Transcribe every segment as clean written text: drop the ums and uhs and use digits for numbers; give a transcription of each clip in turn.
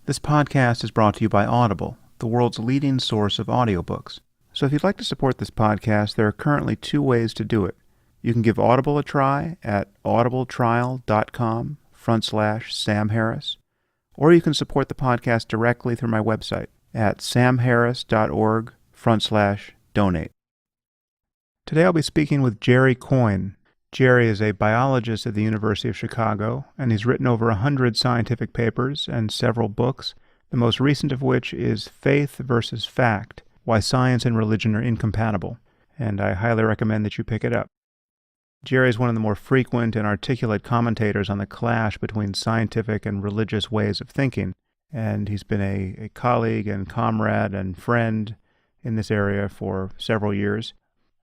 This podcast is brought to you by Audible, the world's leading source of audiobooks. So if you'd like to support this podcast, there are currently two ways to do it. You can give Audible a try at audibletrial.com/Sam Harris, or you can support the podcast directly through my website at samharris.org/donate. Today I'll be speaking with Jerry Coyne. Jerry is a biologist at the University of Chicago, and he's written over 100 scientific papers and several books, the most recent of which is Faith versus Fact: Why Science and Religion Are Incompatible, and I highly recommend that you pick it up. Jerry is one of the more frequent and articulate commentators on the clash between scientific and religious ways of thinking, and he's been a colleague and comrade and friend in this area for several years.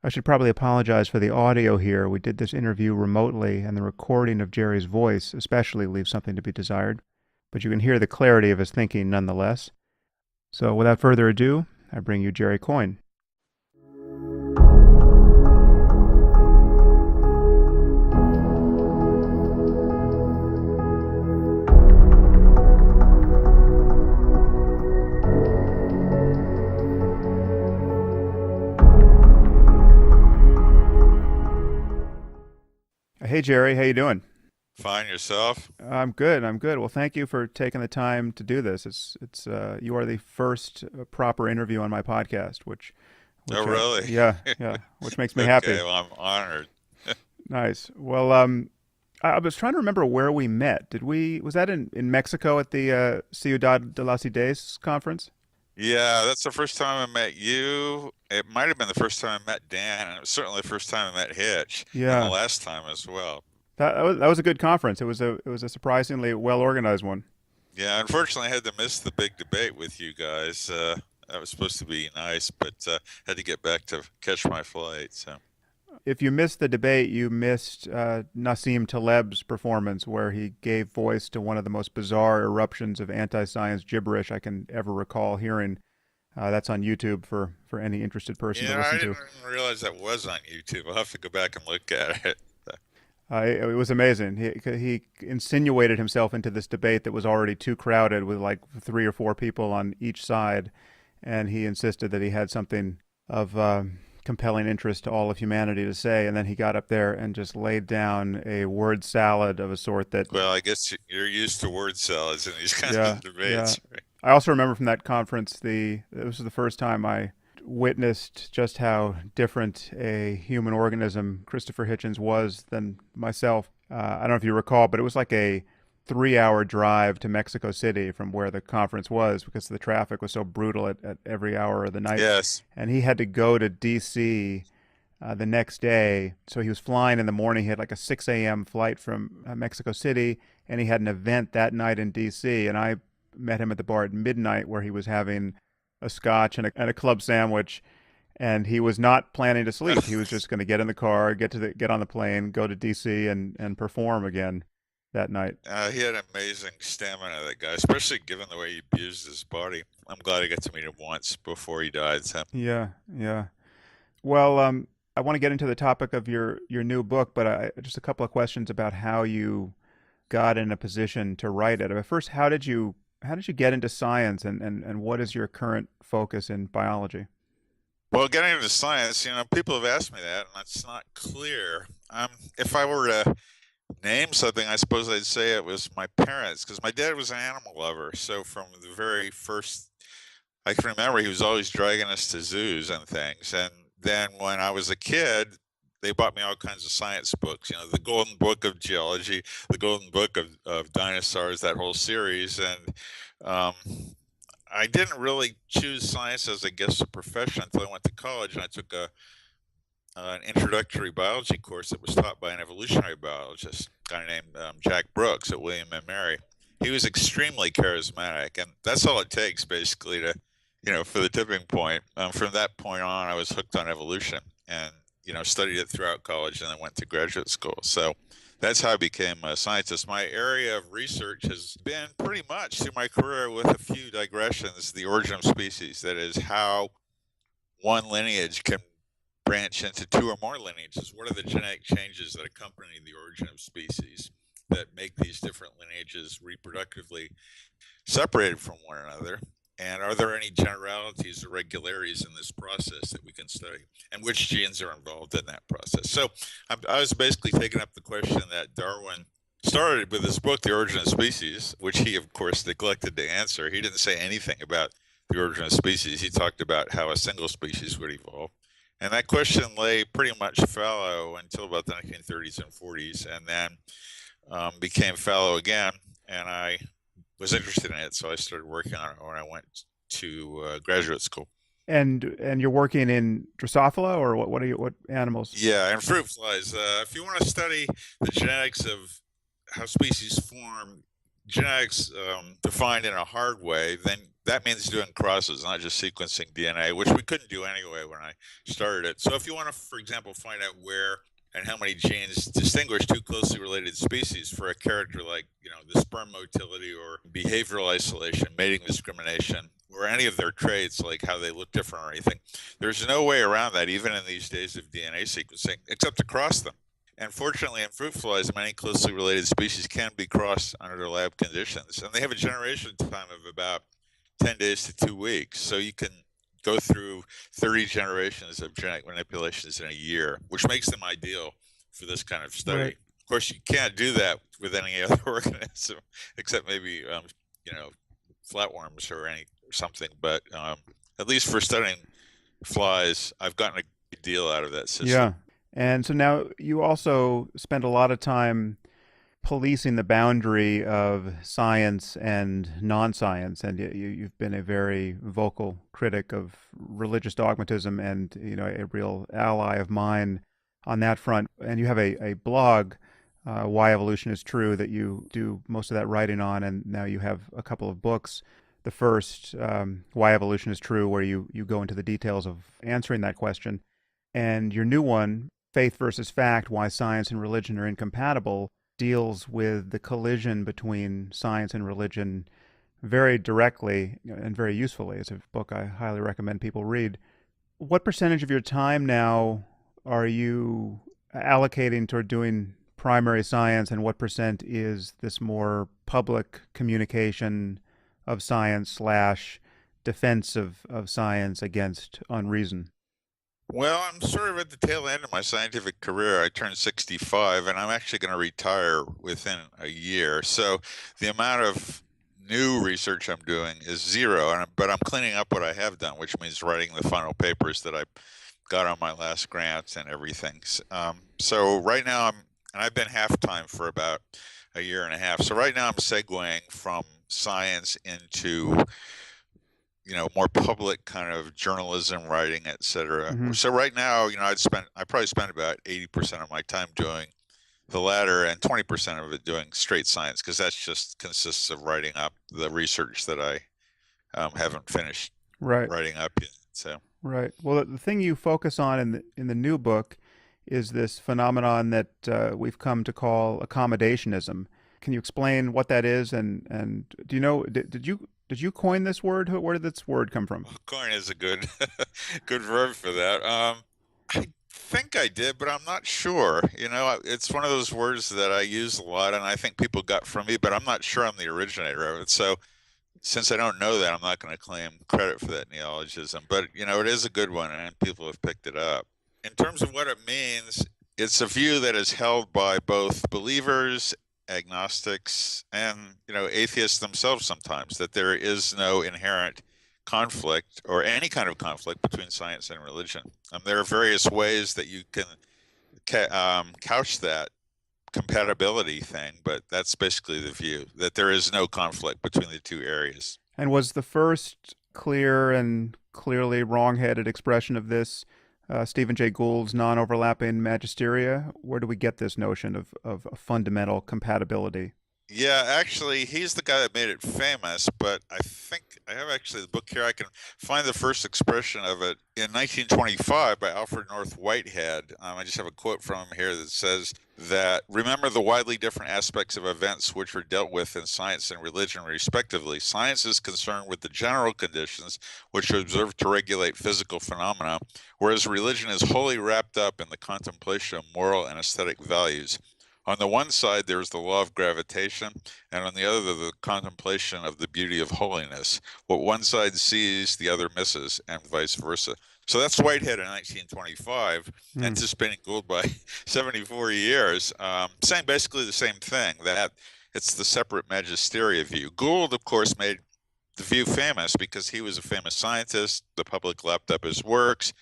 I should probably apologize for the audio here. We did this interview remotely, and the recording of Jerry's voice especially leaves something to be desired. But you can hear the clarity of his thinking nonetheless. So without further ado, I bring you Jerry Coyne. Hey Jerry, how you doing? Fine yourself? I'm good. Well, thank you for taking the time to do this. It's you are the first proper interview on my podcast, Oh, really? yeah, which makes me happy. Okay, well, I'm honored. Nice. Well, I was trying to remember where we met. Was that in Mexico at the Ciudad de las Ideas conference? Yeah, that's the first time I met you. It might have been the first time I met Dan, and it was certainly the first time I met Hitch, and the Yeah. last time as well. That was a good conference. It was a surprisingly well organized one. Yeah, unfortunately, I had to miss the big debate with you guys. That was supposed to be nice, but had to get back to catch my flight. So, If you missed the debate, you missed Nassim Taleb's performance, where he gave voice to one of the most bizarre eruptions of anti-science gibberish I can ever recall hearing. That's on YouTube for any interested person to yeah, I listen didn't to. realize that was on YouTube. I'll have to go back and look at it. It was amazing. He insinuated himself into this debate that was already too crowded with like three or four people on each side, and he insisted that he had something of compelling interest to all of humanity to say, and then he got up there and just laid down a word salad of a sort that, Well, I guess you're used to word salads in these kinds yeah, of yeah. debates, right? I also remember from that conference, this was the first time I witnessed just how different a human organism Christopher Hitchens was than myself. I don't know if you recall, but it was like a 3-hour drive to Mexico City from where the conference was because the traffic was so brutal at every hour of the night. Yes. And he had to go to D.C. The next day. So he was flying in the morning. He had like a 6 a.m. flight from Mexico City, and he had an event that night in D.C. And I met him at the bar at midnight where he was having a scotch and a club sandwich, and he was not planning to sleep. He was just going to get in the car, get on the plane, go to DC, and perform again that night. He had amazing stamina, that guy, especially given the way he abused his body. I'm glad I got to meet him once before he died. So, Yeah, yeah. Well, I want to get into the topic of your new book, but just a couple of questions about how you got in a position to write it. But first, how did you get into science, and what is your current focus in biology? well, getting into science, people have asked me that, and it's not clear. If I were to name something, I suppose I'd say it was my parents, because my dad was an animal lover. So from the very first, I can remember he was always dragging us to zoos and things. And then when I was a kid, they bought me all kinds of science books, the Golden Book of Geology, the Golden Book of Dinosaurs, that whole series. And um, I didn't really choose science as, I guess, a profession until I went to college and I took an introductory biology course that was taught by an evolutionary biologist, a guy named Jack Brooks at William and Mary. He was extremely charismatic, and that's all it takes basically to, for the tipping point. From that point on, I was hooked on evolution, and studied it throughout college, and then went to graduate school. So that's how I became a scientist. My area of research has been pretty much through my career, with a few digressions, the origin of species. That is, how one lineage can branch into two or more lineages. What are the genetic changes that accompany the origin of species? that make these different lineages reproductively separated from one another? And are there any generalities or regularities in this process that we can study? And which genes are involved in that process? So I was basically taking up the question that Darwin started with his book, The Origin of Species, which he, of course, neglected to answer. He didn't say anything about the origin of species. He talked about how a single species would evolve. And that question lay pretty much fallow until about the 1930s and 40s, and then became fallow again. And I was interested in it, so I started working on it when I went to graduate school. And you're working in Drosophila, or what animals? Yeah, and fruit flies. If you want to study the genetics of how species form, genetics defined in a hard way, then that means doing crosses, not just sequencing DNA, which we couldn't do anyway when I started it. So if you want to, for example, find out where and how many genes distinguish two closely related species for a character like, the sperm motility or behavioral isolation, mating discrimination, or any of their traits, like how they look different or anything, there's no way around that, even in these days of DNA sequencing, except to cross them. And fortunately, in fruit flies, many closely related species can be crossed under lab conditions, and they have a generation time of about 10 days to 2 weeks. So you can go through 30 generations of genetic manipulations in a year, which makes them ideal for this kind of study. Right. Of course, you can't do that with any other organism, except maybe flatworms or something. But at least for studying flies, I've gotten a good deal out of that system. Yeah. And so now you also spend a lot of time policing the boundary of science and non-science, and you've been a very vocal critic of religious dogmatism, and a real ally of mine on that front. And you have a blog, Why Evolution is True, that you do most of that writing on, and now you have a couple of books. The first, Why Evolution is True, where you go into the details of answering that question, and your new one, Faith versus Fact: Why Science and Religion Are Incompatible, deals with the collision between science and religion very directly and very usefully. It's a book I highly recommend people read. What percentage of your time now are you allocating toward doing primary science, and what percent is this more public communication of science slash defense of science against unreason? Well, I'm sort of at the tail end of my scientific career. I turned 65, and I'm actually going to retire within a year. So the amount of new research I'm doing is zero, but I'm cleaning up what I have done, which means writing the final papers that I got on my last grants and everything. So right now and I've been half-time for about a year and a half. So right now I'm segueing from science into more public kind of journalism, writing, etc. Mm-hmm. So right now, I probably spend about 80% of my time doing the latter and 20% of it doing straight science, because that just consists of writing up the research that I haven't finished writing up yet. So right. Well, the thing you focus on in the new book is this phenomenon that we've come to call accommodationism. Can you explain what that is? And do you know, did you coin this word? Where did this word come from? Coin is a good good verb for that. I think I did, but I'm not sure. It's one of those words that I use a lot, and I think people got from me, but I'm not sure I'm the originator of it. So since I don't know that, I'm not going to claim credit for that neologism. But, it is a good one, and people have picked it up. In terms of what it means, it's a view that is held by both believers, agnostics, and atheists themselves sometimes, that there is no inherent conflict or any kind of conflict between science and religion. There are various ways that you can couch that compatibility thing, but that's basically the view, that there is no conflict between the two areas. And was the first clear and clearly wrong-headed expression of this Stephen Jay Gould's non-overlapping magisteria? Where do we get this notion of a fundamental compatibility? Yeah, actually, he's the guy that made it famous, but I think I have actually the book here. I can find the first expression of it in 1925 by Alfred North Whitehead. I just have a quote from him here that says that, "Remember the widely different aspects of events which are dealt with in science and religion respectively. Science is concerned with the general conditions which are observed to regulate physical phenomena, whereas religion is wholly wrapped up in the contemplation of moral and aesthetic values. On the one side, there's the law of gravitation, and on the other, the contemplation of the beauty of holiness. What one side sees, the other misses, and vice versa. So that's Whitehead in 1925, Hmm. anticipating Gould by 74 years, saying basically the same thing, that it's the separate magisteria view. Gould, of course, made the view famous because he was a famous scientist. The public lapped up his works,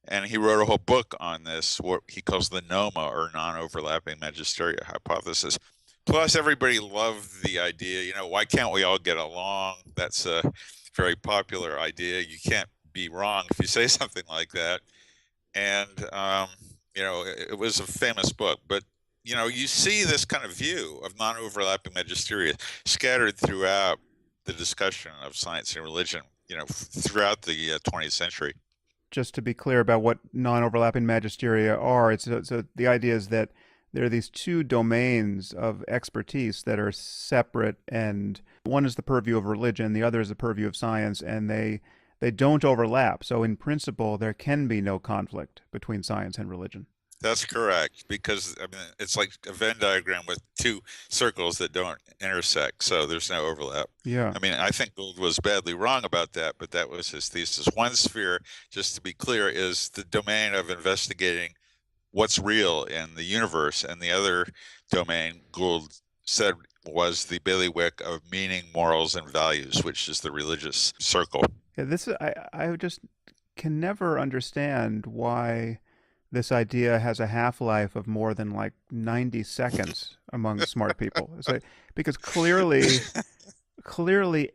and he wrote a whole book on this, what he calls the NOMA, or non-overlapping magisteria hypothesis. Plus, everybody loved the idea, why can't we all get along? That's a very popular idea. You can't be wrong if you say something like that. And, it was a famous book. But, you see this kind of view of non-overlapping magisteria scattered throughout the discussion of science and religion, throughout the 20th century. Just to be clear about what non-overlapping magisteria are, so the idea is that there are these two domains of expertise that are separate, and one is the purview of religion, the other is the purview of science, and they don't overlap. So in principle, there can be no conflict between science and religion. That's correct, because I mean it's like a Venn diagram with two circles that don't intersect, so there's no overlap. Yeah. I mean, I think Gould was badly wrong about that, but that was his thesis. One sphere, just to be clear, is the domain of investigating what's real in the universe, and the other domain, Gould said, was the bailiwick of meaning, morals, and values, which is the religious circle. Yeah, I just can never understand why this idea has a half-life of more than like 90 seconds among smart people. It's like, because clearly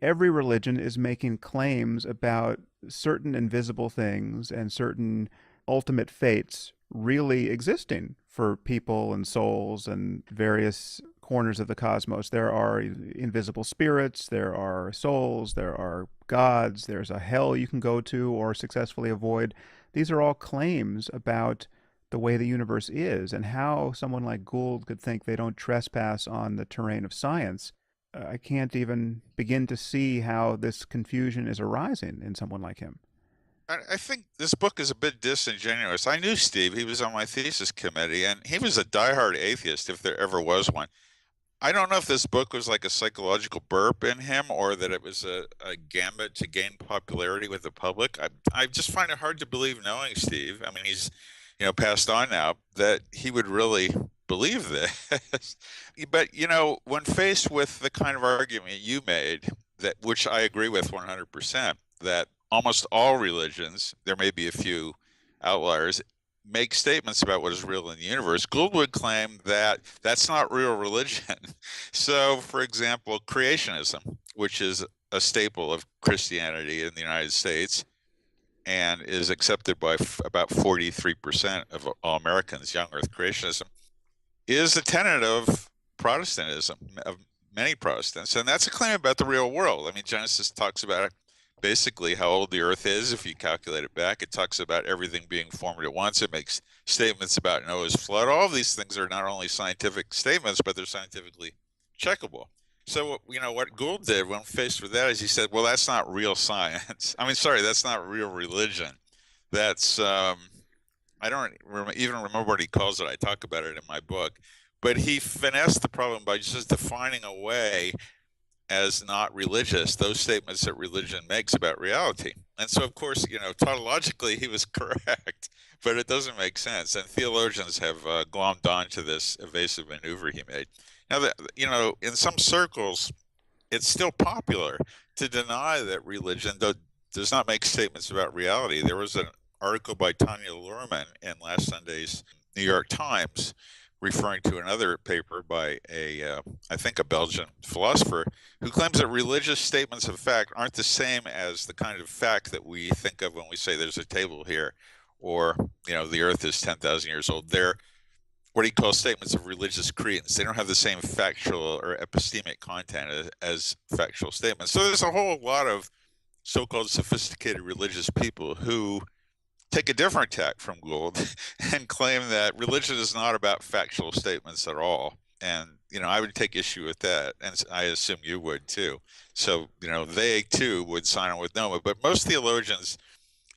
every religion is making claims about certain invisible things and certain ultimate fates really existing for people and souls and various corners of the cosmos. There are invisible spirits, there are souls, there are gods, there's a hell you can go to or successfully avoid. These are all claims about the way the universe is, and how someone like Gould could think they don't trespass on the terrain of science. I can't even begin to see how this confusion is arising in someone like him. I think this book is a bit disingenuous. I knew Steve. He was on my thesis committee, and he was a diehard atheist, if there ever was one. I don't know if this book was like a psychological burp in him, or that it was a gambit to gain popularity with the public. I just find it hard to believe, knowing Steve. I mean, he's, passed on now, that he would really believe this. But, when faced with the kind of argument you made, that which I agree with 100%, that almost all religions, there may be a few outliers, make statements about what is real in the universe, Gould would claim that that's not real religion. So, for example, creationism, which is a staple of Christianity in the United States and is accepted by about 43% of all Americans, young earth creationism, is a tenet of Protestantism, of many Protestants. And that's a claim about the real world. I mean, Genesis talks about it, basically how old the earth is if you calculate it back. It talks about everything being formed at once. It makes statements about Noah's flood. All of these things are not only scientific statements, but they're scientifically checkable. So, what Gould did when faced with that is he said, well, that's not real science. I mean, sorry, that's not real religion. That's, I don't even remember what he calls it. I talk about it in my book. But he finessed the problem by just defining away as not religious those statements that religion makes about reality. And so, of course, tautologically he was correct, but it doesn't make sense. And theologians have glommed on to this evasive maneuver he made. Now, that, in some circles, it's still popular to deny that religion does not make statements about reality. There was an article by Tanya Luhrmann in last Sunday's New York Times referring to another paper by I think a Belgian philosopher, who claims that religious statements of fact aren't the same as the kind of fact that we think of when we say there's a table here, or, the earth is 10,000 years old. They're what he calls statements of religious credence. They don't have the same factual or epistemic content as factual statements. So there's a whole lot of so-called sophisticated religious people who take a different tack from Gould and claim that religion is not about factual statements at all. And, I would take issue with that. And I assume you would too. So, they too would sign on with Noma. But most theologians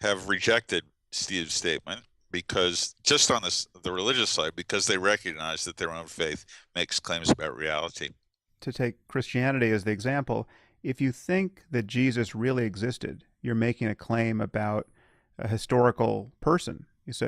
have rejected Steve's statement. because just on the religious side, because they recognize that their own faith makes claims about reality. To take Christianity as the example, if you think that Jesus really existed, you're making a claim about a historical person.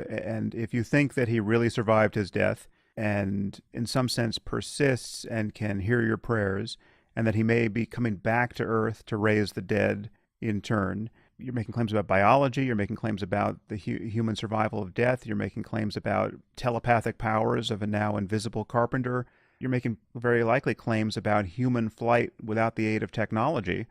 And if you think that he really survived his death and in some sense persists and can hear your prayers, and that he may be coming back to earth to raise the dead in turn, you're making claims about biology, you're making claims about the human survival of death, you're making claims about telepathic powers of a now invisible carpenter, you're making very likely claims about human flight without the aid of technology.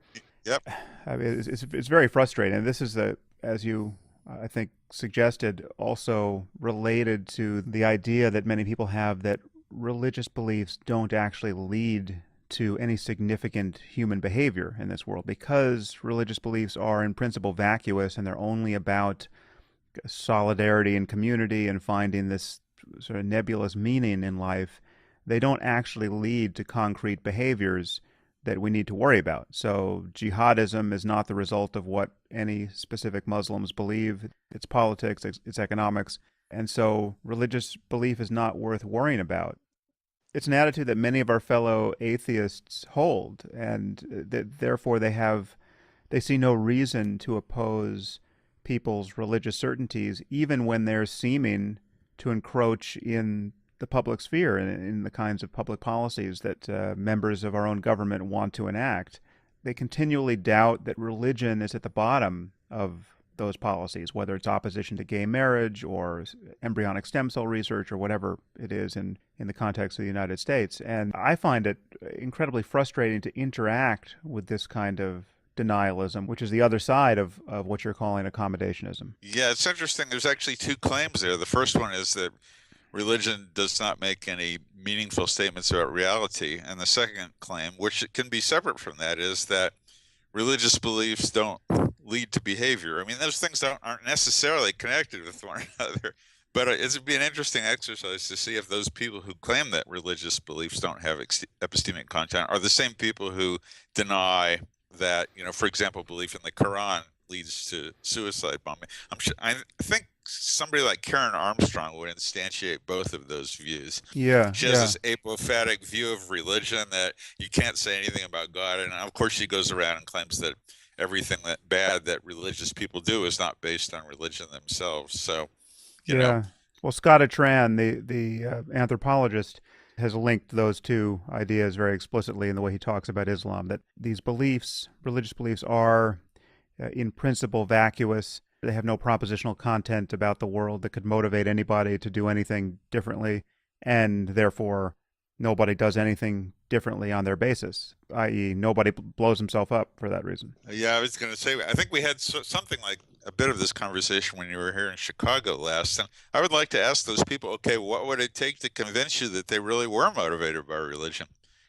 Yep. I mean, it's very frustrating. And this is as you I think suggested, also related to the idea that many people have that religious beliefs don't actually lead to any significant human behavior in this world, because religious beliefs are in principle vacuous and they're only about solidarity and community and finding this sort of nebulous meaning in life. They don't actually lead to concrete behaviors that we need to worry about. So jihadism is not the result of what any specific Muslims believe. It's politics, it's economics. And so religious belief is not worth worrying about. It's an attitude that many of our fellow atheists hold, and that therefore they see no reason to oppose people's religious certainties, even when they're seeming to encroach in the public sphere and in the kinds of public policies that members of our own government want to enact. They continually doubt that religion is at the bottom of those policies, whether it's opposition to gay marriage or embryonic stem cell research or whatever it is in the context of the United States. And I find it incredibly frustrating to interact with this kind of denialism, which is the other side of what you're calling accommodationism. Yeah, it's interesting. There's actually two claims there. The first one is that religion does not make any meaningful statements about reality. And the second claim, which can be separate from that, is that religious beliefs don't lead to behavior. I mean, those things aren't necessarily connected with one another. But it would be an interesting exercise to see if those people who claim that religious beliefs don't have epistemic content are the same people who deny that, for example, belief in the Quran leads to suicide bombing. I think somebody like Karen Armstrong would instantiate both of those views. Yeah, She has yeah. this apophatic view of religion that you can't say anything about God, and of course she goes around and claims that everything that bad that religious people do is not based on religion themselves. So, you know, Yeah. Well, Scott Atran, the anthropologist, has linked those two ideas very explicitly in the way he talks about Islam, that these beliefs, religious beliefs, are in principle vacuous. They have no propositional content about the world that could motivate anybody to do anything differently, and therefore nobody does anything differently on their basis, i.e., nobody blows himself up for that reason. yeah, I was going to say, I think we had something like a bit of this conversation when you were here in Chicago last. And I would like to ask those people, okay, what would it take to convince you that they really were motivated by religion?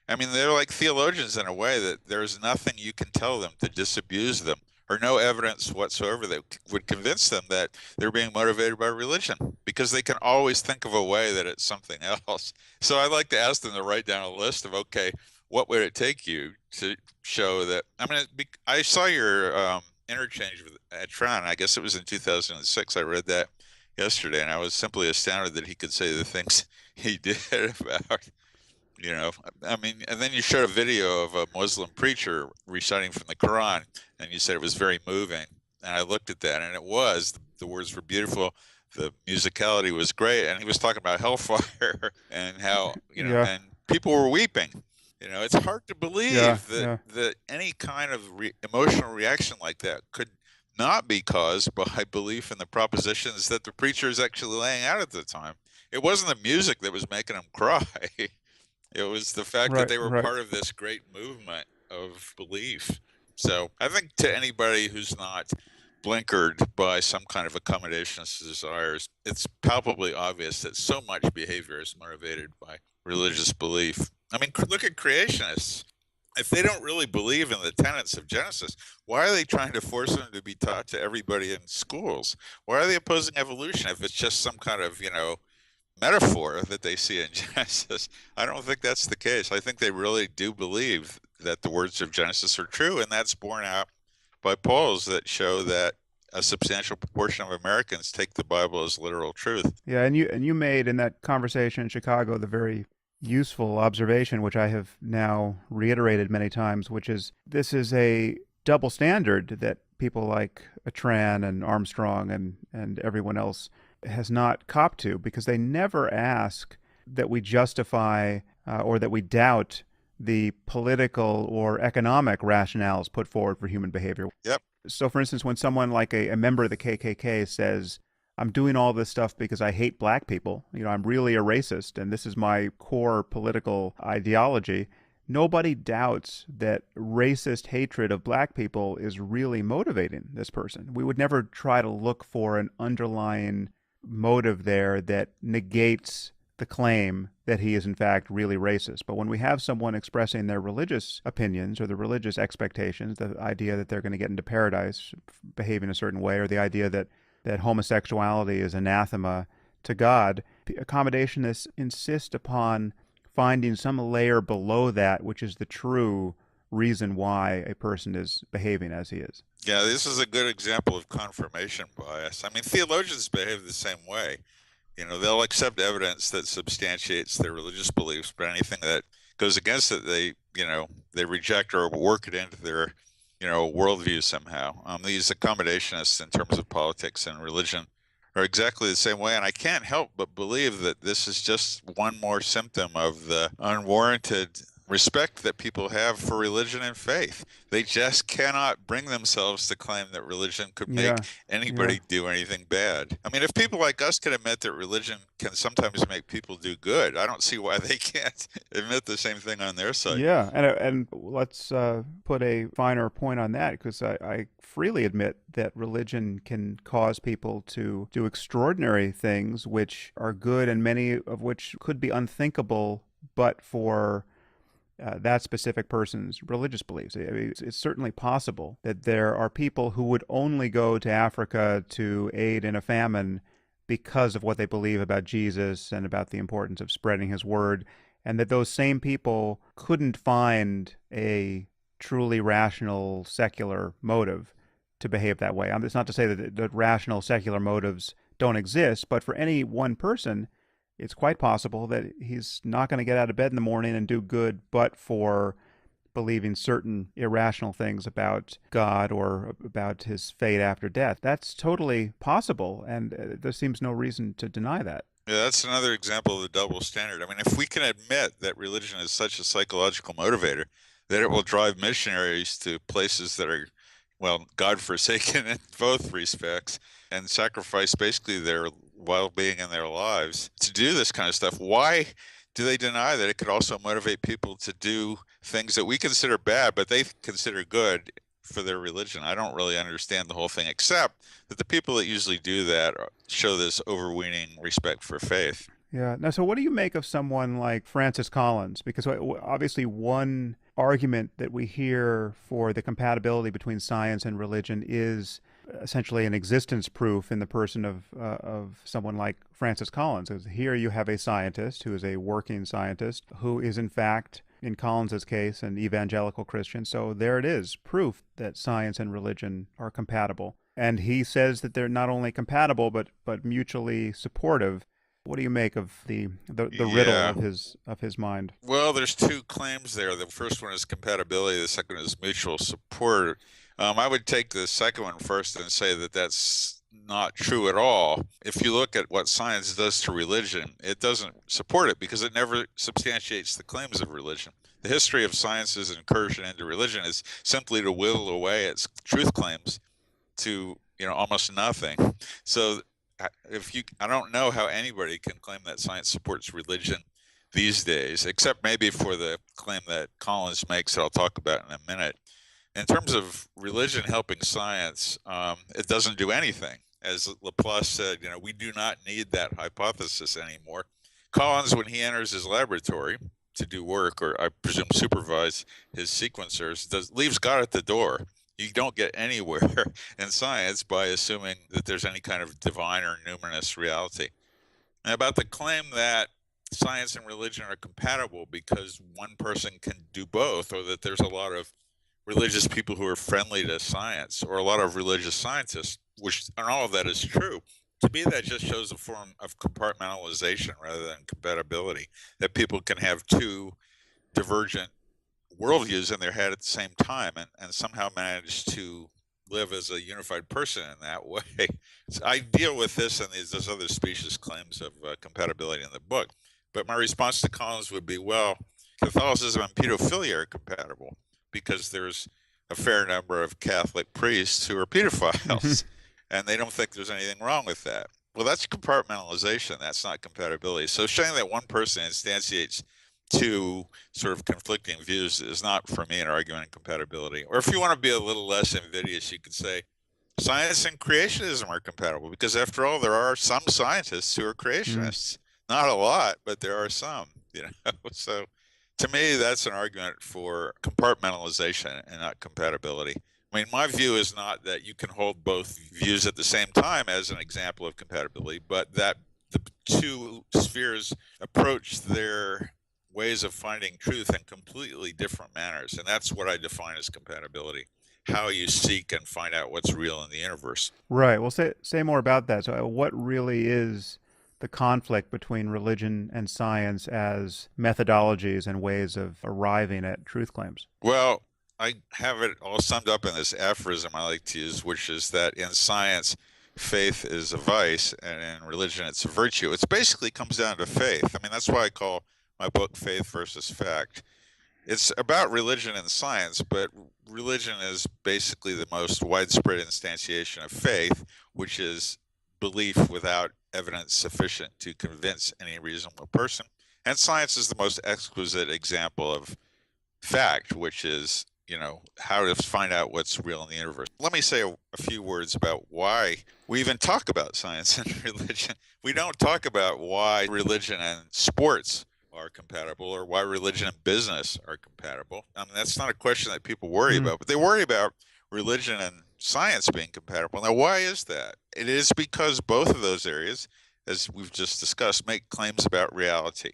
I mean, they're like theologians in a way that there's nothing you can tell them to disabuse them, or no evidence whatsoever that would convince them that they're being motivated by religion, because they can always think of a way that it's something else. So I'd like to ask them to write down a list of, okay, what would it take you to show that? I mean, I saw your interchange with Atran. I guess it was in 2006. I read that yesterday, and I was simply astounded that he could say the things he did about, I mean, and then you showed a video of a Muslim preacher reciting from the Quran, and you said it was very moving. And I looked at that, and it was. The words were beautiful. The musicality was great, and he was talking about hellfire and how, Yeah, and people were weeping. It's hard to yeah, believe that yeah. any kind of emotional reaction like that could not be caused by belief in the propositions that the preacher is actually laying out at the time. It wasn't the music that was making him cry. It was the fact that Right, they were right. part of this great movement of belief. So I think to anybody who's not blinkered by some kind of accommodationist desires, it's palpably obvious that so much behavior is motivated by religious belief. I mean, look at creationists. If they don't really believe in the tenets of Genesis, why are they trying to force them to be taught to everybody in schools? Why are they opposing evolution if it's just some kind of, metaphor that they see in Genesis? I don't think that's the case. I think they really do believe that the words of Genesis are true, and that's borne out by polls that show that a substantial proportion of Americans take the Bible as literal truth. Yeah, and you made in that conversation in Chicago the very useful observation, which I have now reiterated many times, which is this is a double standard that people like Tran and Armstrong and everyone else has not copped to, because they never ask that we justify or that we doubt the political or economic rationales put forward for human behavior. Yep. So, for instance, when someone like a member of the KKK says, I'm doing all this stuff because I hate black people, I'm really a racist, and this is my core political ideology, nobody doubts that racist hatred of black people is really motivating this person. We would never try to look for an underlying motive there that negates the claim that he is in fact really racist. But when we have someone expressing their religious opinions or the religious expectations, the idea that they're going to get into paradise behaving a certain way, or the idea that homosexuality is anathema to God, accommodationists insist upon finding some layer below that, which is the true reason why a person is behaving as he is. Yeah, this is a good example of confirmation bias. I mean, theologians behave the same way. They'll accept evidence that substantiates their religious beliefs, but anything that goes against it, they reject or work it into their, worldview somehow. These accommodationists in terms of politics and religion are exactly the same way, and I can't help but believe that this is just one more symptom of the unwarranted respect that people have for religion and faith. They just cannot bring themselves to claim that religion could make anybody do anything bad. I mean, if people like us can admit that religion can sometimes make people do good, I don't see why they can't admit the same thing on their side. Yeah, and let's put a finer point on that, because I freely admit that religion can cause people to do extraordinary things which are good, and many of which could be unthinkable but for that specific person's religious beliefs. I mean, it's certainly possible that there are people who would only go to Africa to aid in a famine because of what they believe about Jesus and about the importance of spreading his word, and that those same people couldn't find a truly rational secular motive to behave that way. It's not to say that rational secular motives don't exist, but for any one person, it's quite possible that he's not going to get out of bed in the morning and do good but for believing certain irrational things about God or about his fate after death. That's totally possible, and there seems no reason to deny that. Yeah, that's another example of the double standard. I mean, if we can admit that religion is such a psychological motivator that it will drive missionaries to places that are, well, God-forsaken in both respects, and sacrifice basically their well-being in their lives to do this kind of stuff, why do they deny that it could also motivate people to do things that we consider bad but they consider good for their religion? I don't really understand the whole thing, except that the people that usually do that show this overweening respect for faith. Yeah. Now, so what do you make of someone like Francis Collins? Because obviously one argument that we hear for the compatibility between science and religion is essentially an existence proof in the person of someone like Francis Collins. Here you have a scientist who is a working scientist who is in fact, in Collins's case, an evangelical Christian. So there it is, proof that science and religion are compatible. And he says that they're not only compatible but mutually supportive. What do you make of the riddle of his mind? Well, there's two claims there. The first one is compatibility. The second is mutual support. I would take the second one first and say that that's not true at all. If you look at what science does to religion, it doesn't support it because it never substantiates the claims of religion. The history of science's incursion into religion is simply to whittle away its truth claims to, almost nothing. So I don't know how anybody can claim that science supports religion these days, except maybe for the claim that Collins makes that I'll talk about in a minute. In terms of religion helping science, it doesn't do anything. As Laplace said, we do not need that hypothesis anymore. Collins, when he enters his laboratory to do work, or I presume supervise his sequencers, leaves God at the door. You don't get anywhere in science by assuming that there's any kind of divine or numinous reality. And about the claim that science and religion are compatible because one person can do both, or that there's a lot of religious people who are friendly to science, or a lot of religious scientists which and all of that is true. To me, that just shows a form of compartmentalization rather than compatibility, that people can have two divergent worldviews in their head at the same time and somehow manage to live as a unified person in that way. So I deal with this and these other specious claims of compatibility in the book. But my response to Collins would be, well, Catholicism and pedophilia are compatible because there's a fair number of Catholic priests who are pedophiles, and they don't think there's anything wrong with that. Well, that's compartmentalization. That's not compatibility. So showing that one person instantiates two sort of conflicting views is not, for me, an argument in compatibility. Or if you want to be a little less invidious, you could say science and creationism are compatible because, after all, there are some scientists who are creationists. Not a lot, but there are some. So to me, that's an argument for compartmentalization and not compatibility. I mean, my view is not that you can hold both views at the same time as an example of compatibility, but that the two spheres approach their ways of finding truth in completely different manners. And that's what I define as compatibility, how you seek and find out what's real in the universe. Right. Well, say more about that. So, what really is the conflict between religion and science as methodologies and ways of arriving at truth claims? Well, I have it all summed up in this aphorism I like to use, which is that in science, faith is a vice, and in religion, it's a virtue. It basically comes down to faith. I mean, that's why I call my book Faith versus Fact. It's about religion and science, but religion is basically the most widespread instantiation of faith, which is belief without evidence sufficient to convince any reasonable person. And science is the most exquisite example of fact, which is, how to find out what's real in the universe. Let me say a few words about why we even talk about science and religion. We don't talk about why religion and sports are compatible or why religion and business are compatible. I mean, that's not a question that people worry about, but they worry about religion and science being compatible. Now, why is that? It is because both of those areas, as we've just discussed, make claims about reality.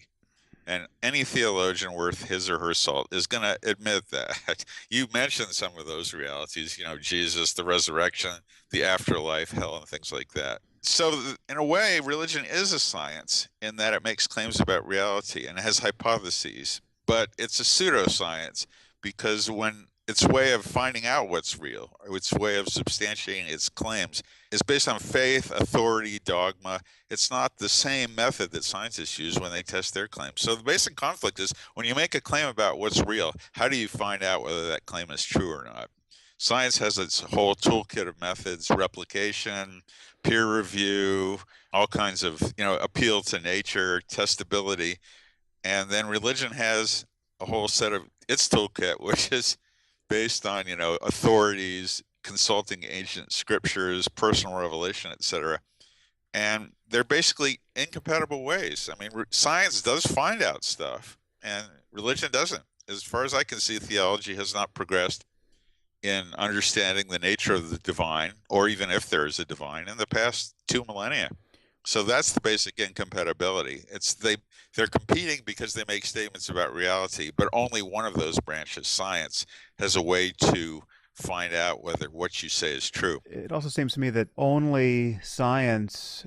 And any theologian worth his or her salt is going to admit that. You mentioned some of those realities, Jesus, the resurrection, the afterlife, hell, and things like that. So in a way, religion is a science in that it makes claims about reality and it has hypotheses, but it's a pseudoscience because when its way of finding out what's real, or its way of substantiating its claims, is based on faith, authority, dogma. It's not the same method that scientists use when they test their claims. So the basic conflict is when you make a claim about what's real, how do you find out whether that claim is true or not? Science has its whole toolkit of methods: replication, peer review, all kinds of, appeal to nature, testability. And then religion has a whole set of its toolkit, which is based on, authorities, consulting ancient scriptures, personal revelation, etc. And they're basically incompatible ways. I mean, science does find out stuff, and religion doesn't. As far as I can see, theology has not progressed in understanding the nature of the divine, or even if there is a divine, in the past 2 millennia. So that's the basic incompatibility. They're competing because they make statements about reality, but only one of those branches, science, has a way to find out whether what you say is true. It also seems to me that only science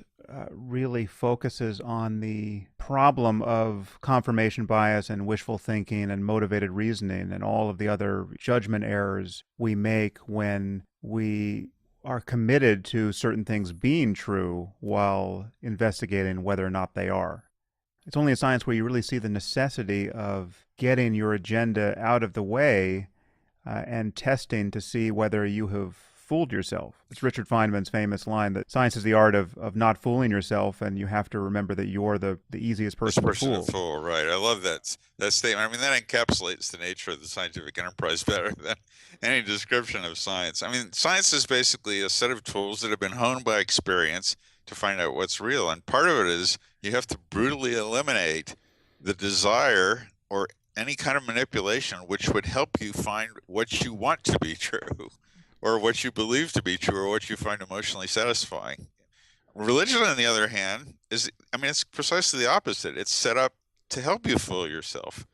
really focuses on the problem of confirmation bias and wishful thinking and motivated reasoning and all of the other judgment errors we make when we are committed to certain things being true while investigating whether or not they are. It's only a science where you really see the necessity of getting your agenda out of the way and testing to see whether you have fooled yourself. It's Richard Feynman's famous line that science is the art of not fooling yourself, and you have to remember that you're the easiest person to fool. Right. I love that statement. I mean, that encapsulates the nature of the scientific enterprise better than any description of science. I mean, science is basically a set of tools that have been honed by experience to find out what's real. And part of it is you have to brutally eliminate the desire or any kind of manipulation which would help you find what you want to be true, or what you believe to be true, or what you find emotionally satisfying. Religion, on the other hand, it's precisely the opposite. It's set up to help you fool yourself,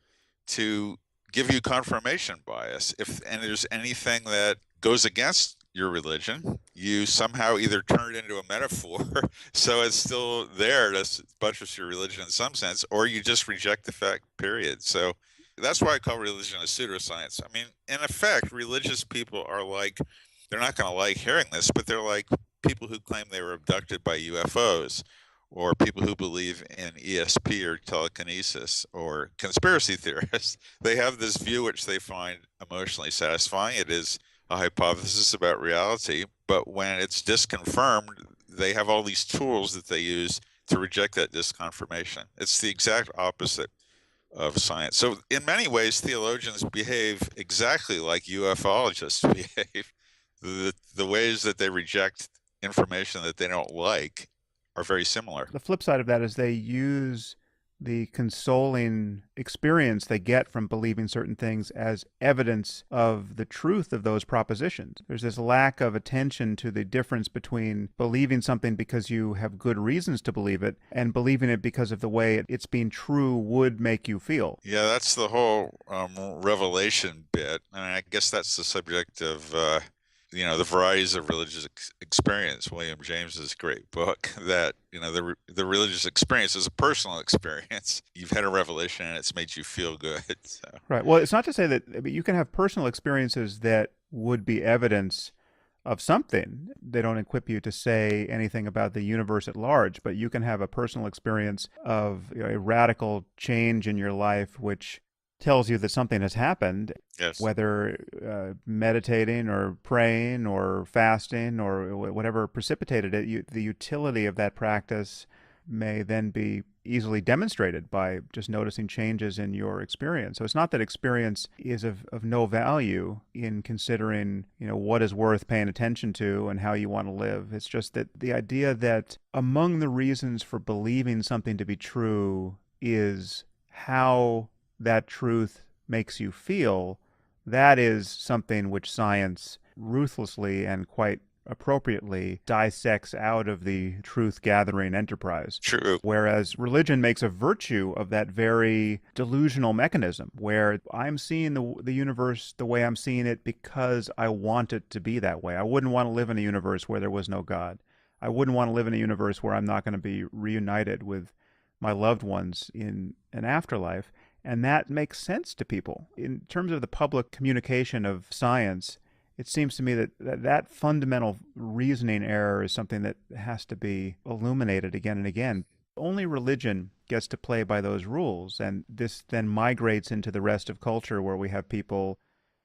to give you confirmation bias. And there's anything that goes against your religion. You somehow either turn it into a metaphor, so it's still there to buttress your religion in some sense, or you just reject the fact, period. So that's why I call religion a pseudoscience. I mean, in effect, religious people are like, they're not going to like hearing this, but they're like people who claim they were abducted by UFOs, or people who believe in ESP or telekinesis, or conspiracy theorists. They have this view which they find emotionally satisfying. It is a hypothesis about reality, but when it's disconfirmed, they have all these tools that they use to reject that disconfirmation. It's the exact opposite of science. So in many ways, theologians behave exactly like ufologists behave. The ways that they reject information that they don't like are very similar. The flip side of that is they use the consoling experience they get from believing certain things as evidence of the truth of those propositions. There's this lack of attention to the difference between believing something because you have good reasons to believe it and believing it because of the way it's being true would make you feel. Yeah, that's the whole revelation bit. And I guess that's the subject of the varieties of religious experience, William James's great book, that the religious experience is a personal experience. You've had a revelation and it's made you feel good. So. Right. Well, it's not to say that you can have personal experiences that would be evidence of something. They don't equip you to say anything about the universe at large, but you can have a personal experience of a radical change in your life which tells you that something has happened. Yes. Whether meditating or praying or fasting or whatever precipitated it, the utility of that practice may then be easily demonstrated by just noticing changes in your experience. So it's not that experience is of no value in considering, what is worth paying attention to and how you want to live. It's just that the idea that among the reasons for believing something to be true is how that truth makes you feel, that is something which science ruthlessly and quite appropriately dissects out of the truth-gathering enterprise. True. Whereas religion makes a virtue of that very delusional mechanism, where I'm seeing the universe the way I'm seeing it because I want it to be that way. I wouldn't want to live in a universe where there was no God. I wouldn't want to live in a universe where I'm not going to be reunited with my loved ones in an afterlife. And that makes sense to people. In terms of the public communication of science, it seems to me that fundamental reasoning error is something that has to be illuminated again and again. Only religion gets to play by those rules, and this then migrates into the rest of culture where we have people,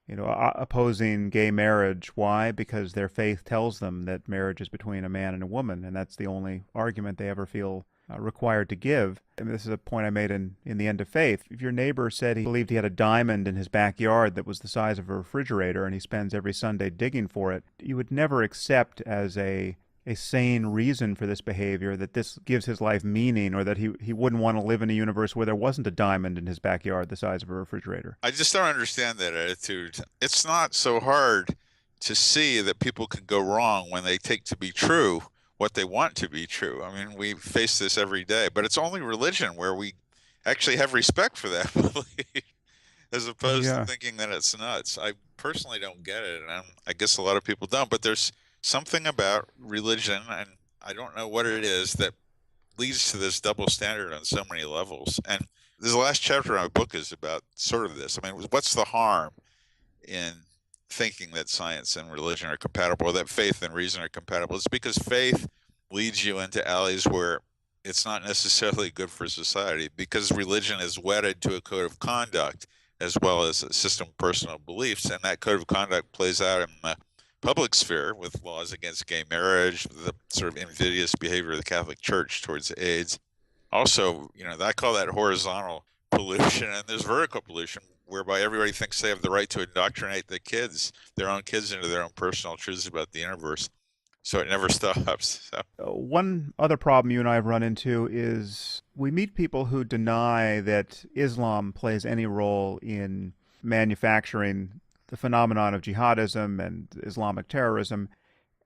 opposing gay marriage. Why? Because their faith tells them that marriage is between a man and a woman, and that's the only argument they ever feel required to give. And this is a point I made in The End of Faith. If your neighbor said he believed he had a diamond in his backyard that was the size of a refrigerator and he spends every Sunday digging for it, you would never accept as a sane reason for this behavior that this gives his life meaning, or that he wouldn't want to live in a universe where there wasn't a diamond in his backyard the size of a refrigerator. I just don't understand that attitude. It's not so hard to see that people can go wrong when they take to be true what they want to be true. I mean, we face this every day, but it's only religion where we actually have respect for that belief, as opposed to thinking that it's nuts. I personally don't get it, and I guess a lot of people don't, but there's something about religion, and I don't know what it is, that leads to this double standard on so many levels. And this last chapter of my book is about sort of this. I mean, what's the harm in thinking that science and religion are compatible, or that faith and reason are compatible? It's because faith leads you into alleys where it's not necessarily good for society, because religion is wedded to a code of conduct as well as a system of personal beliefs, and that code of conduct plays out in the public sphere with laws against gay marriage, the sort of invidious behavior of the Catholic Church towards AIDS. Also, I call that horizontal pollution, and there's vertical pollution, whereby everybody thinks they have the right to indoctrinate their own kids into their own personal truths about the universe. So it never stops. So. One other problem you and I have run into is we meet people who deny that Islam plays any role in manufacturing the phenomenon of jihadism and Islamic terrorism.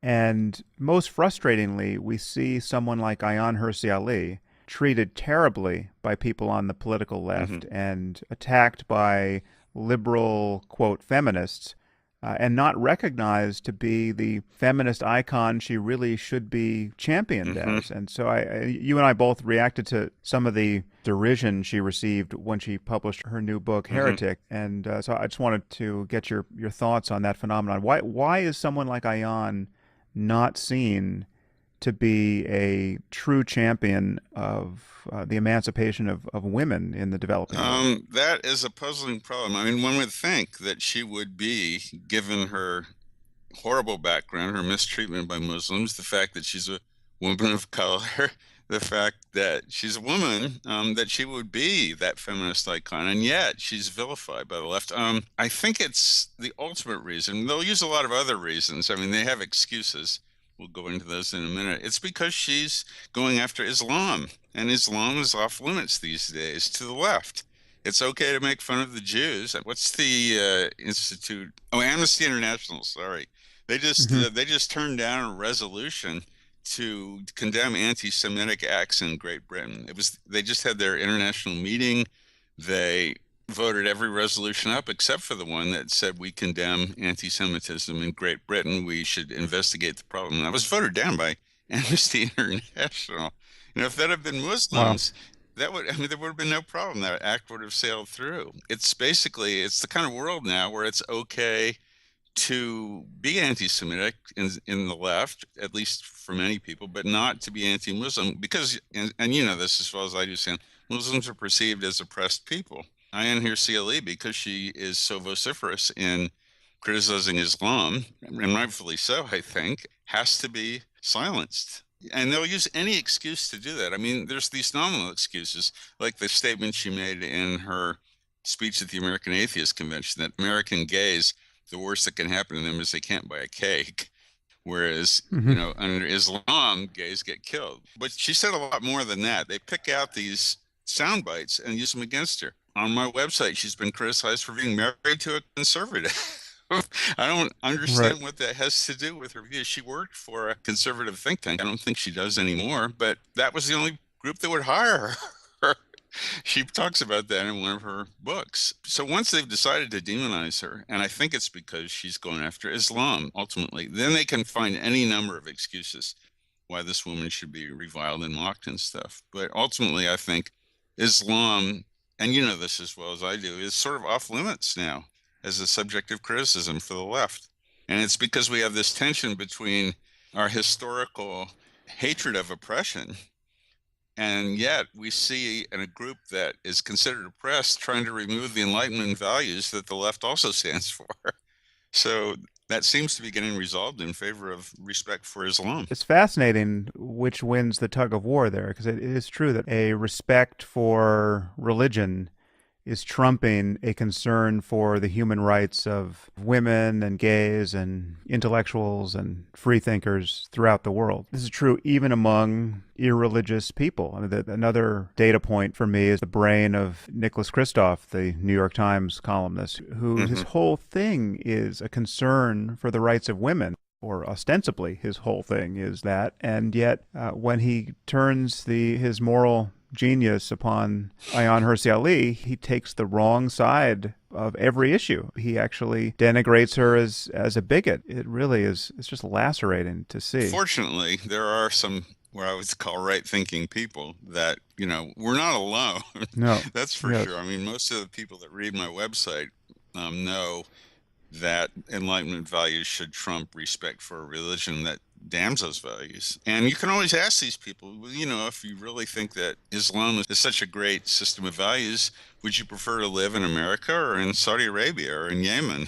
And most frustratingly, we see someone like Ayaan Hirsi Ali treated terribly by people on the political left and attacked by liberal, quote, feminists and not recognized to be the feminist icon she really should be championed Hmm. as. And so you and I both reacted to some of the derision she received when she published her new book, Hmm. Heretic. And so I just wanted to get your thoughts on that phenomenon. Why is someone like Ayan not seen to be a true champion of the emancipation of women in the developing world? That is a puzzling problem. I mean, one would think that she would be, given her horrible background, her mistreatment by Muslims, the fact that she's a woman of color, the fact that she's a woman, that she would be that feminist icon, and yet she's vilified by the left. I think it's the ultimate reason. They'll use a lot of other reasons. I mean, they have excuses. We'll go into those in a minute. It's because she's going after Islam, and Islam is off limits these days to the left. It's okay to make fun of the Jews. What's the institute? Oh, Amnesty International. Sorry, Hmm. they just turned down a resolution to condemn anti-Semitic acts in Great Britain. They just had their international meeting. They voted every resolution up except for the one that said we condemn anti-Semitism in Great Britain. We should investigate the problem. And that was voted down by Amnesty International. If that had been Wow. Muslims, I mean, there would have been no problem. That act would have sailed through. It's the kind of world now where it's okay to be anti-Semitic in the left, at least for many people, but not to be anti-Muslim because, and you know this as well as I do, Sam, Muslims are perceived as oppressed people. I am here CLE because she is so vociferous in criticizing Islam, and rightfully so, I think, has to be silenced. And they'll use any excuse to do that. I mean, there's these nominal excuses, like the statement she made in her speech at the American Atheist Convention that American gays, the worst that can happen to them is they can't buy a cake. Whereas, Hmm. under Islam, gays get killed. But she said a lot more than that. They pick out these sound bites and use them against her. On my website, she's been criticized for being married to a conservative. I don't Right. understand what that has to do with her views. She worked for a conservative think tank. I don't think she does anymore, but that was the only group that would hire her. She talks about that in one of her books. So once they've decided to demonize her, and I think it's because she's going after Islam ultimately, then they can find any number of excuses why this woman should be reviled and mocked and stuff. But ultimately, I think Islam, and you know this as well as I do, is sort of off limits now as a subject of criticism for the left. And it's because we have this tension between our historical hatred of oppression, and yet we see in a group that is considered oppressed trying to remove the Enlightenment values that the left also stands for. So that seems to be getting resolved in favor of respect for Islam. It's fascinating which wins the tug of war there, because it is true that a respect for religion is trumping a concern for the human rights of women and gays and intellectuals and freethinkers throughout the world. This is true even among irreligious people. I mean, another data point for me is the brain of Nicholas Kristof, the New York Times columnist, who his Hmm. whole thing is a concern for the rights of women, or ostensibly his whole thing is that, and yet when he turns his moral genius upon Ayaan Hirsi Ali, he takes the wrong side of every issue. He actually denigrates her as a bigot. It really is. It's just lacerating to see. Fortunately, there are some where I would call right-thinking people that, we're not alone. No. That's for sure. Yes. I mean, most of the people that read my website know that Enlightenment values should trump respect for a religion that damns those values. And you can always ask these people, well, if you really think that Islam is such a great system of values, would you prefer to live in America or in Saudi Arabia or in Yemen?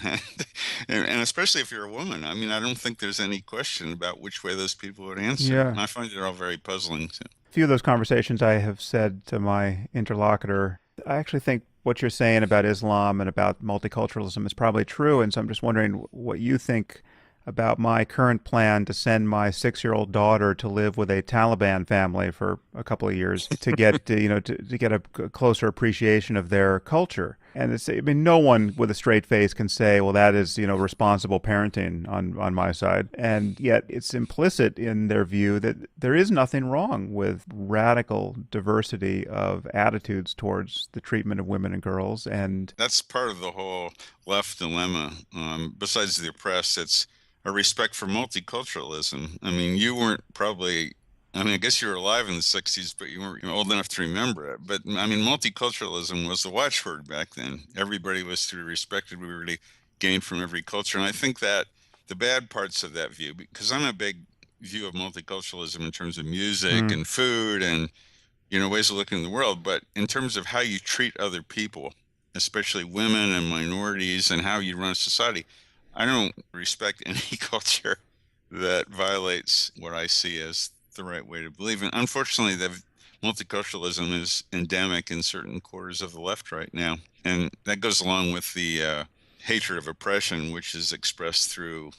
And especially if you're a woman. I mean, I don't think there's any question about which way those people would answer. Yeah. And I find it all very puzzling. So. A few of those conversations I have said to my interlocutor, I actually think what you're saying about Islam and about multiculturalism is probably true. And so I'm just wondering what you think about my current plan to send my 6-year-old daughter to live with a Taliban family for a couple of years to get to get a closer appreciation of their culture. And I mean, no one with a straight face can say, well, that is, responsible parenting on my side. And yet it's implicit in their view that there is nothing wrong with radical diversity of attitudes towards the treatment of women and girls. And that's part of the whole left dilemma. Besides the oppressed, it's a respect for multiculturalism. I mean, you weren't probably, I mean, I guess you were alive in the 60s, but you weren't old enough to remember it. But I mean, multiculturalism was the watchword back then. Everybody was to be respected. We really gained from every culture. And I think that the bad parts of that view, because I'm a big view of multiculturalism in terms of music and food and, ways of looking at the world, but in terms of how you treat other people, especially women and minorities, and how you run a society, I don't respect any culture that violates what I see as the right way to believe. And unfortunately, the multiculturalism is endemic in certain quarters of the left right now. And that goes along with the hatred of oppression, which is expressed through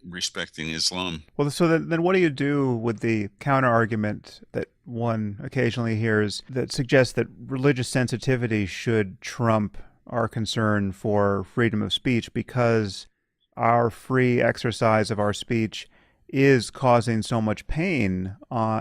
respecting Islam. well, so then what do you do with the counter argument that one occasionally hears that suggests that religious sensitivity should trump our concern for freedom of speech because our free exercise of our speech is causing so much pain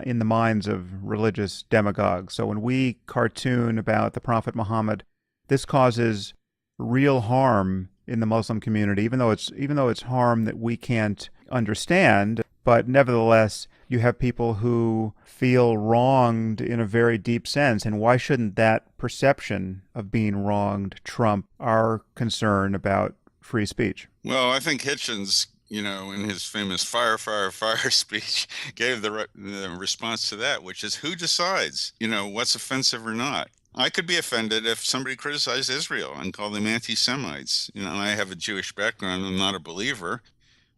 in the minds of religious demagogues? So when we cartoon about the Prophet Muhammad, this causes real harm in the Muslim community, even though it's harm that we can't understand. But nevertheless, you have people who feel wronged in a very deep sense. And why shouldn't that perception of being wronged trump our concern about free speech? Well, I think Hitchens, in his famous fire, fire, fire speech, gave the response to that, which is who decides, what's offensive or not. I could be offended if somebody criticized Israel and called them anti-Semites. I have a Jewish background. I'm not a believer.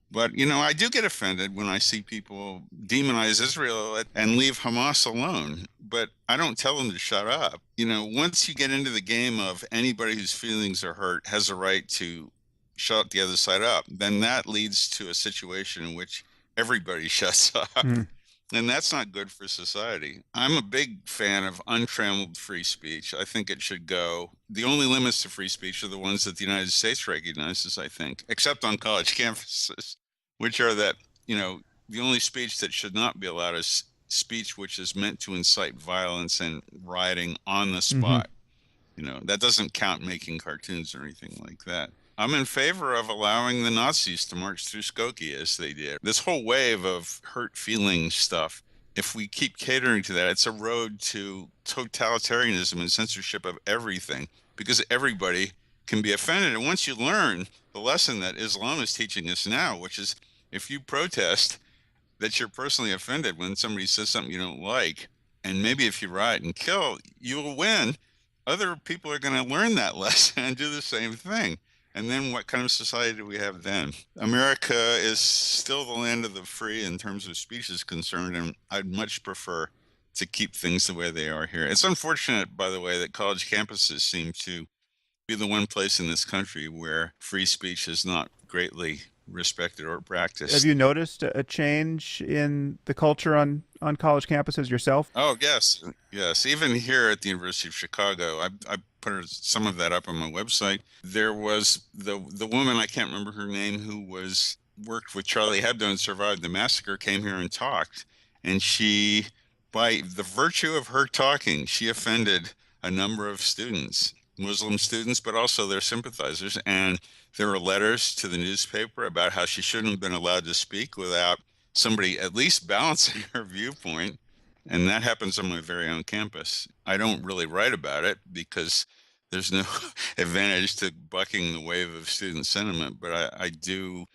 But, I do get offended when I see people demonize Israel and leave Hamas alone. But I don't tell them to shut up. Once you get into the game of anybody whose feelings are hurt has a right to shut the other side up, then that leads to a situation in which everybody shuts up. And that's not good for society. I'm a big fan of untrammeled free speech. I think it should go. The only limits to free speech are the ones that the United States recognizes, I think, except on college campuses, which are that, the only speech that should not be allowed is speech which is meant to incite violence and rioting on the spot. That doesn't count making cartoons or anything like that. I'm in favor of allowing the Nazis to march through Skokie as they did. This whole wave of hurt feelings stuff, if we keep catering to that, it's a road to totalitarianism and censorship of everything, because everybody can be offended. And once you learn the lesson that Islam is teaching us now, which is if you protest that you're personally offended when somebody says something you don't like, and maybe if you riot and kill, you will win, other people are going to learn that lesson and do the same thing. And then what kind of society do we have then? America is still the land of the free in terms of speech is concerned, and I'd much prefer to keep things the way they are here. It's unfortunate, by the way, that college campuses seem to be the one place in this country where free speech is not greatly respected or practiced. Have you noticed a change in the culture on college campuses yourself? Oh, yes. Even here at the University of Chicago, I put some of that up on my website. There was the woman, I can't remember her name, who worked with Charlie Hebdo and survived the massacre, came here and talked. And she, by the virtue of her talking, she offended a number of students, Muslim students, but also their sympathizers. And there were letters to the newspaper about how she shouldn't have been allowed to speak without somebody at least balancing her viewpoint. And that happens on my very own campus. I don't really write about it because there's no advantage to bucking the wave of student sentiment, but I do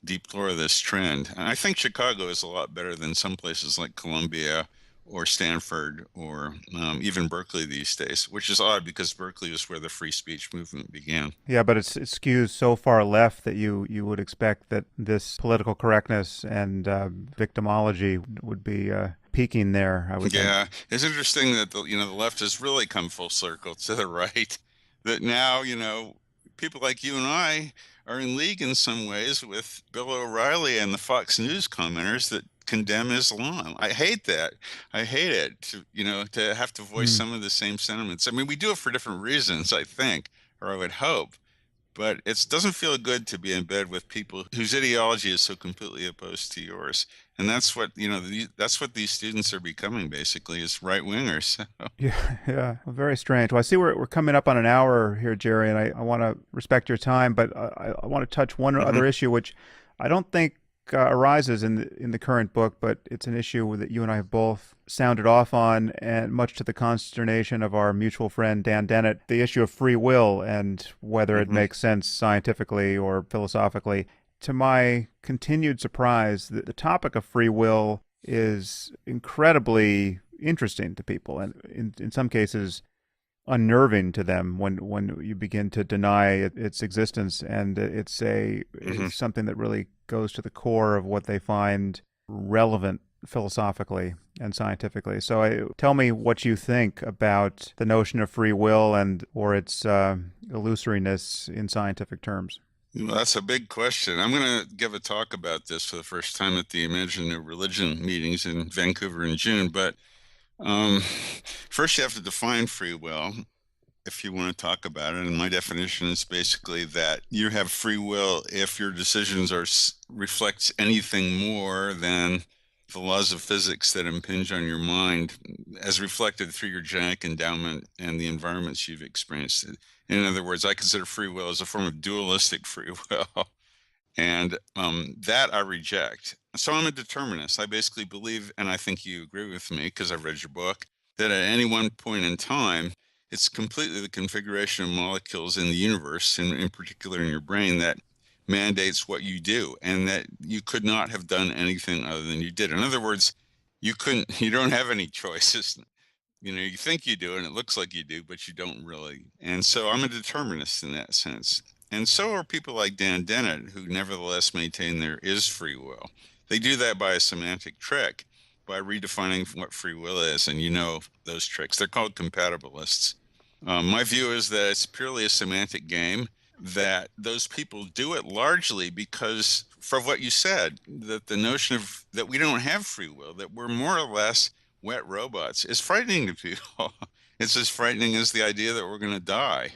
deplore this trend. And I think Chicago is a lot better than some places like Columbia or Stanford or even Berkeley these days, which is odd because Berkeley is where the free speech movement began. Yeah, but it skews so far left that you would expect that this political correctness and victimology would be peaking there, I would think. Yeah, it's interesting that the left has really come full circle to the right. That now, people like you and I are in league in some ways with Bill O'Reilly and the Fox News commenters that condemn Islam. I hate that. I hate it to have to voice some of the same sentiments. I mean, we do it for different reasons, I think, or I would hope. But it doesn't feel good to be in bed with people whose ideology is so completely opposed to yours. And that's what, that's what these students are becoming, basically, is right-wingers. Yeah, yeah. Well, very strange. Well, I see we're coming up on an hour here, Jerry, and I want to respect your time, but I want to touch one other issue, which I don't think arises in the current book, but it's an issue that you and I have both sounded off on, and much to the consternation of our mutual friend Dan Dennett, the issue of free will and whether it makes sense scientifically or philosophically. To my continued surprise, the topic of free will is incredibly interesting to people, and in some cases unnerving to them when you begin to deny its existence, and it's something that really goes to the core of what they find relevant philosophically and scientifically. So tell me what you think about the notion of free will or its illusoriness in scientific terms. Well, that's a big question. I'm going to give a talk about this for the first time at the Imagine New Religion meetings in Vancouver in June. But first, you have to define free will if you want to talk about it. And my definition is basically that you have free will if your decisions reflects anything more than the laws of physics that impinge on your mind as reflected through your genetic endowment and the environments you've experienced. In other words, I consider free will as a form of dualistic free will, and that I reject. So I'm a determinist. I basically believe, and I think you agree with me because I've read your book, that at any one point in time, it's completely the configuration of molecules in the universe, and in particular in your brain, that mandates what you do, and that you could not have done anything other than you did. In other words, you don't have any choices. You think you do, and it looks like you do, but you don't really. And so I'm a determinist in that sense. And so are people like Dan Dennett, who nevertheless maintain there is free will. They do that by a semantic trick, by redefining what free will is. And those tricks. They're called compatibilists. My view is that it's purely a semantic game, that those people do it largely because, for what you said, that the notion of that we don't have free will, that we're more or less wet robots, is frightening to people. It's as frightening as the idea that we're going to die.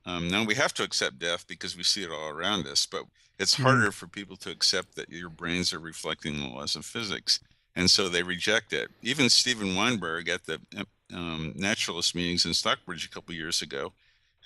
Now, we have to accept death because we see it all around us, but it's harder for people to accept that your brains are reflecting the laws of physics, and so they reject it. Even Steven Weinberg at the naturalist meetings in Stockbridge a couple years ago,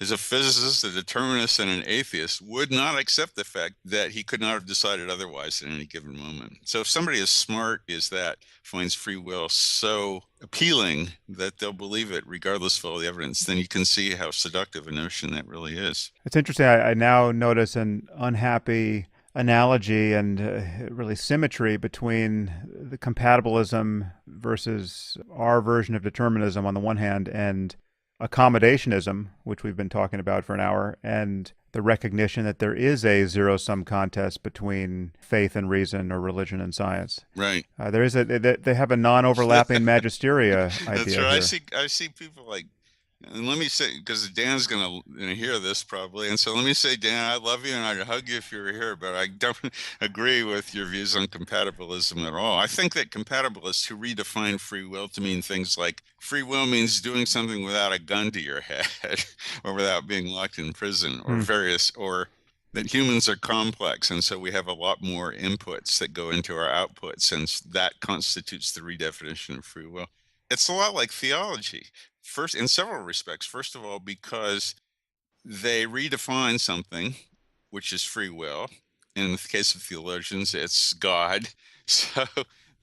as a physicist, a determinist, and an atheist, would not accept the fact that he could not have decided otherwise at any given moment. So if somebody as smart as that finds free will so appealing that they'll believe it regardless of all the evidence, then you can see how seductive a notion that really is. It's interesting. I now notice an unhappy analogy and really symmetry between the compatibilism versus our version of determinism on the one hand, and accommodationism, which we've been talking about for an hour, and the recognition that there is a zero-sum contest between faith and reason, or religion and science. Right. They have a non-overlapping magisteria idea. That's right. Here. I see people like, and let me say, because Dan's going to hear this probably, and so let me say, Dan, I love you and I'd hug you if you were here, but I don't agree with your views on compatibilism at all. I think that compatibilists who redefine free will to mean things like free will means doing something without a gun to your head or without being locked in prison, or or that humans are complex, and so we have a lot more inputs that go into our outputs, and that constitutes the redefinition of free will. It's a lot like theology. First, in several respects. First of all, because they redefine something, which is free will. In the case of theologians, it's God, so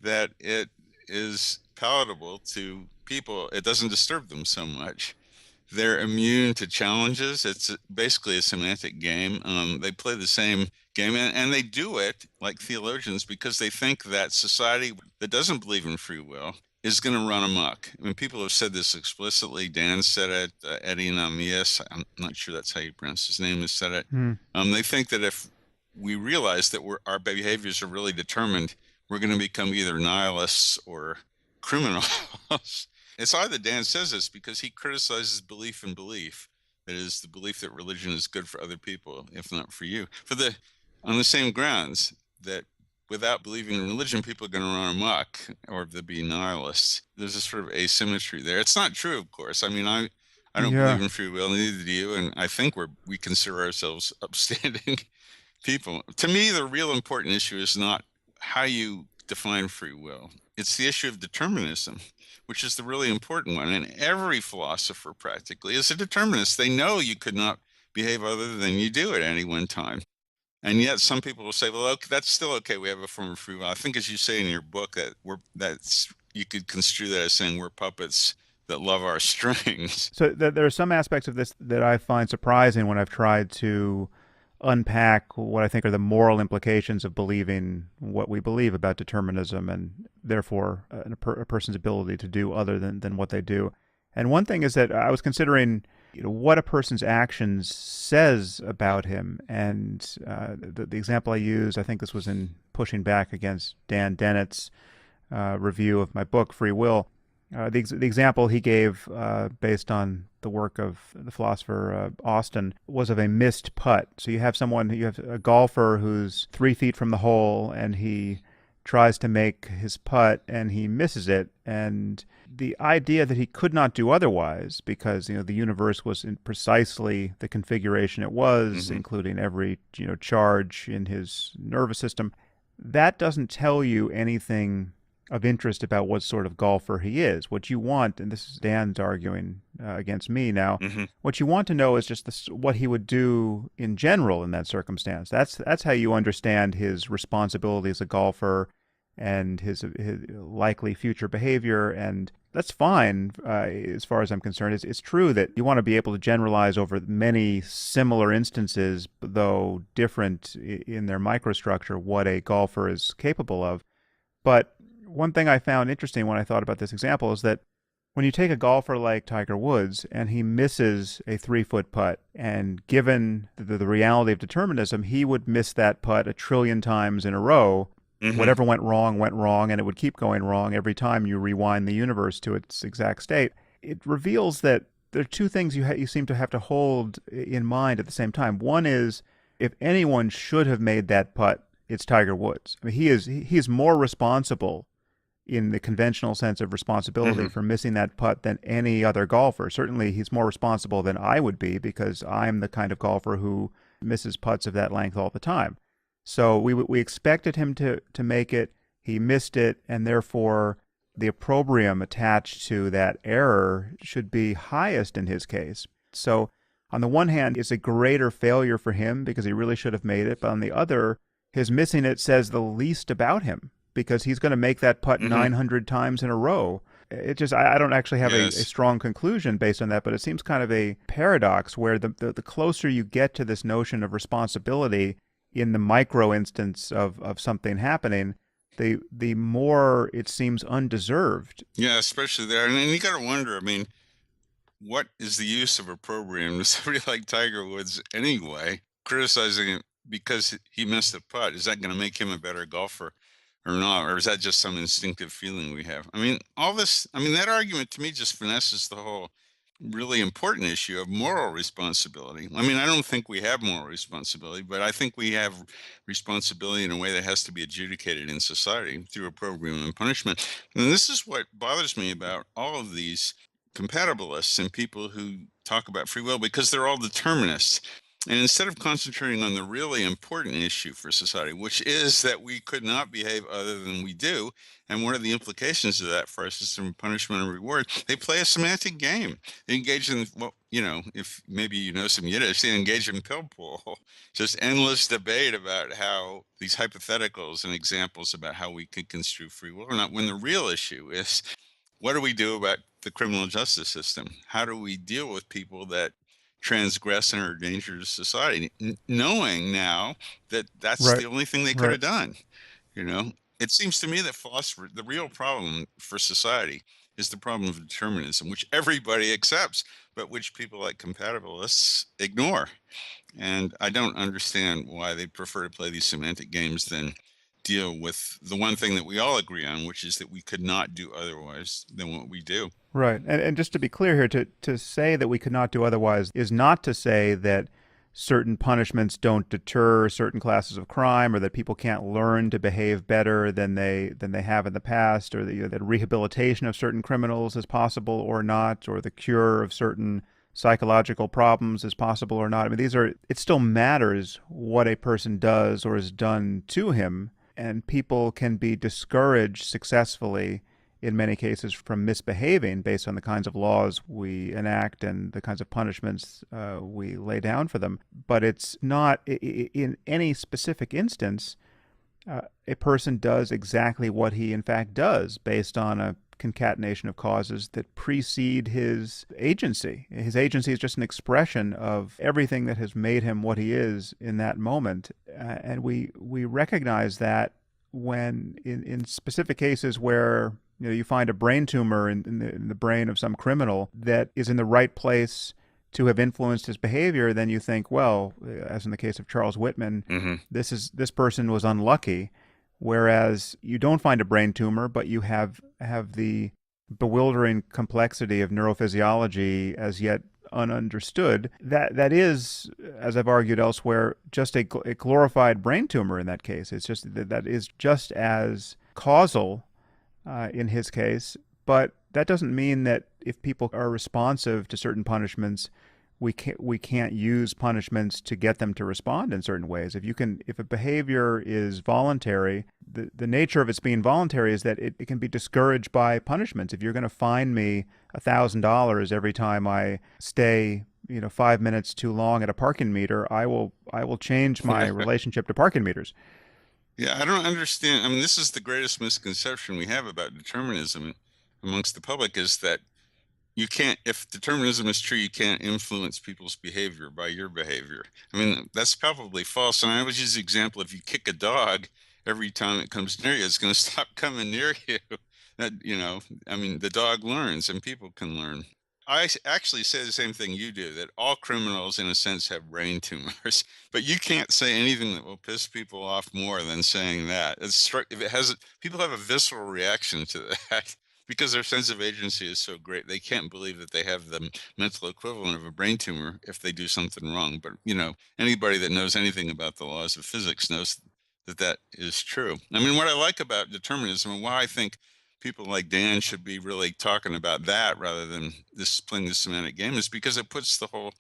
that it is palatable to people. It doesn't disturb them so much. They're immune to challenges. It's basically a semantic game. They play the same game, and they do it like theologians because they think that society that doesn't believe in free will is going to run amok. I mean, people have said this explicitly. Dan said it. Eddie Namias, I'm not sure that's how you pronounce his name, has said it. They think that if we realize that our behaviors are really determined, we're going to become either nihilists or criminals. It's odd that Dan says this because he criticizes belief in belief. That is the belief that religion is good for other people, if not for you. On the same grounds that without believing in religion, people are going to run amok or they'll be nihilists. There's a sort of asymmetry there. It's not true, of course. I mean, I don't Yeah. believe in free will, neither do you, and I think we consider ourselves upstanding people. To me, the real important issue is not how you define free will. It's the issue of determinism, which is the really important one. And every philosopher practically is a determinist. They know you could not behave other than you do at any one time. And yet some people will say, well, okay, that's still okay. We have a form of free will. I think, as you say in your book, that you could construe that as saying we're puppets that love our strings. So there are some aspects of this that I find surprising when I've tried to unpack what I think are the moral implications of believing what we believe about determinism and therefore a person's ability to do other than what they do. And one thing is that I was considering what a person's actions says about him. And the example I use, I think this was in pushing back against Dan Dennett's review of my book, Free Will. The example he gave, based on the work of the philosopher Austin, was of a missed putt. So you have a golfer who's 3 feet from the hole, and he tries to make his putt, and he misses it. And the idea that he could not do otherwise, because the universe was in precisely the configuration it was, including every charge in his nervous system, that doesn't tell you anything of interest about what sort of golfer he is. What you want, and this is Dan's arguing against me now, what you want to know is just what he would do in general in that circumstance. That's how you understand his responsibility as a golfer and his likely future behavior, and that's fine as far as I'm concerned. It's true that you want to be able to generalize over many similar instances, though different in their microstructure, what a golfer is capable of. But one thing I found interesting when I thought about this example is that when you take a golfer like Tiger Woods and he misses a 3-foot putt, and given the reality of determinism, he would miss that putt 1 trillion times in a row. Whatever went wrong, and it would keep going wrong every time you rewind the universe to its exact state. It reveals that there are two things you seem to have to hold in mind at the same time. One is, if anyone should have made that putt, it's Tiger Woods. I mean, he is more responsible in the conventional sense of responsibility for missing that putt than any other golfer. Certainly, he's more responsible than I would be, because I'm the kind of golfer who misses putts of that length all the time. So we expected him to make it. He missed it, and therefore the opprobrium attached to that error should be highest in his case. So on the one hand, it's a greater failure for him because he really should have made it. But on the other, his missing it says the least about him, because he's going to make that putt 900 times in a row. It just, I don't actually have a strong conclusion based on that, but it seems kind of a paradox where the closer you get to this notion of responsibility in the micro instance of something happening, the more it seems undeserved. Yeah, especially there. And you got to wonder, I mean, what is the use of opprobrium to somebody like Tiger Woods anyway? Criticizing it because he missed a putt, is that going to make him a better golfer or not? Or is that just some instinctive feeling we have? I mean, that argument to me just finesses the whole really important issue of moral responsibility. I mean, I don't think we have moral responsibility, but I think we have responsibility in a way that has to be adjudicated in society through opprobrium and punishment. And this is what bothers me about all of these compatibilists and people who talk about free will, because they're all determinists. And instead of concentrating on the really important issue for society, which is that we could not behave other than we do, and what are the implications of that for our system of punishment and reward, they play a semantic game. They engage in, well, if maybe you know some Yiddish, they engage in pillpool, just endless debate about how these hypotheticals and examples about how we could construe free will or not, when the real issue is, what do we do about the criminal justice system? How do we deal with people that transgress and are a danger to society, knowing now that that's Right. the only thing they could have done? It seems to me that the real problem for society is the problem of determinism, which everybody accepts, but which people like compatibilists ignore. And I don't understand why they prefer to play these semantic games than deal with the one thing that we all agree on, which is that we could not do otherwise than what we do. Right. And just to be clear here, to say that we could not do otherwise is not to say that certain punishments don't deter certain classes of crime, or that people can't learn to behave better than they have in the past, or that rehabilitation of certain criminals is possible or not, or the cure of certain psychological problems is possible or not. I mean, it still matters what a person does or is done to him, and people can be discouraged successfully in many cases from misbehaving based on the kinds of laws we enact and the kinds of punishments we lay down for them. But it's not, in any specific instance, a person does exactly what he in fact does based on a concatenation of causes that precede his agency. His agency is just an expression of everything that has made him what he is in that moment. And we recognize that when in specific cases where you find a brain tumor in the brain of some criminal that is in the right place to have influenced his behavior, then you think, well, as in the case of Charles Whitman, this person was unlucky. Whereas you don't find a brain tumor, but you have the bewildering complexity of neurophysiology as yet ununderstood. That is, as I've argued elsewhere, just a glorified brain tumor in that case. It's just that is just as causal in his case, but that doesn't mean that if people are responsive to certain punishments, we can't use punishments to get them to respond in certain ways. If a behavior is voluntary, the nature of its being voluntary is that it can be discouraged by punishments. If you're going to fine me $1,000 every time I stay 5 minutes too long at a parking meter, I will change my relationship to parking meters. Yeah, I don't understand. I mean, this is the greatest misconception we have about determinism amongst the public, is that you can't, if determinism is true, you can't influence people's behavior by your behavior. I mean, that's probably false. And I always use the example, if you kick a dog every time it comes near you, it's going to stop coming near you. That, I mean, the dog learns and people can learn. I actually say the same thing you do, that all criminals, in a sense, have brain tumors. But you can't say anything that will piss people off more than saying that. If it has, people have a visceral reaction to that because their sense of agency is so great. They can't believe that they have the mental equivalent of a brain tumor if they do something wrong. But anybody that knows anything about the laws of physics knows that that is true. I mean, what I like about determinism, and why I think people like Dan should be really talking about that rather than playing this semantic game, is because it puts the whole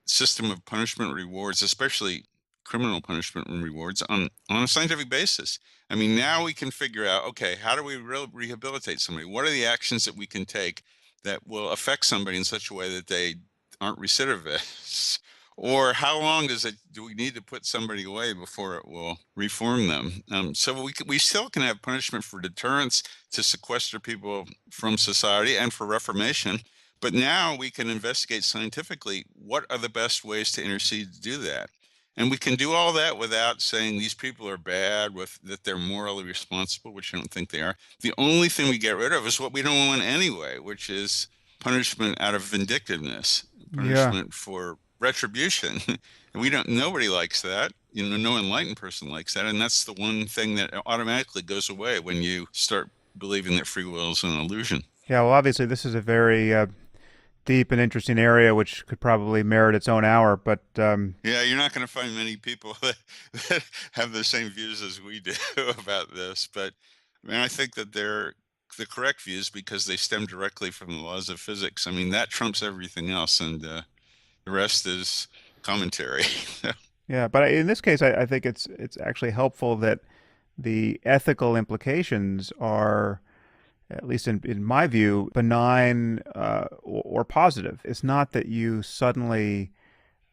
system of punishment rewards, especially criminal punishment and rewards, on a scientific basis. I mean, now we can figure out, okay, how do we rehabilitate somebody? What are the actions that we can take that will affect somebody in such a way that they aren't recidivists? Or how long do we need to put somebody away before it will reform them? So we still can have punishment for deterrence, to sequester people from society, and for reformation. But now we can investigate scientifically what are the best ways to intercede to do that. And we can do all that without saying these people are bad, that they're morally responsible, which I don't think they are. The only thing we get rid of is what we don't want anyway, which is punishment out of vindictiveness, punishment for retribution. And nobody likes that. No enlightened person likes that. And that's the one thing that automatically goes away when you start believing that free will is an illusion. Yeah, well, obviously this is a very deep and interesting area, which could probably merit its own hour. But yeah, you're not going to find many people that have the same views as we do about this. But I mean, I think that they're the correct views because they stem directly from the laws of physics. I mean, that trumps everything else, and the rest is commentary. Yeah, but in this case, I think it's actually helpful that the ethical implications are, at least in my view, benign or positive. It's not that you suddenly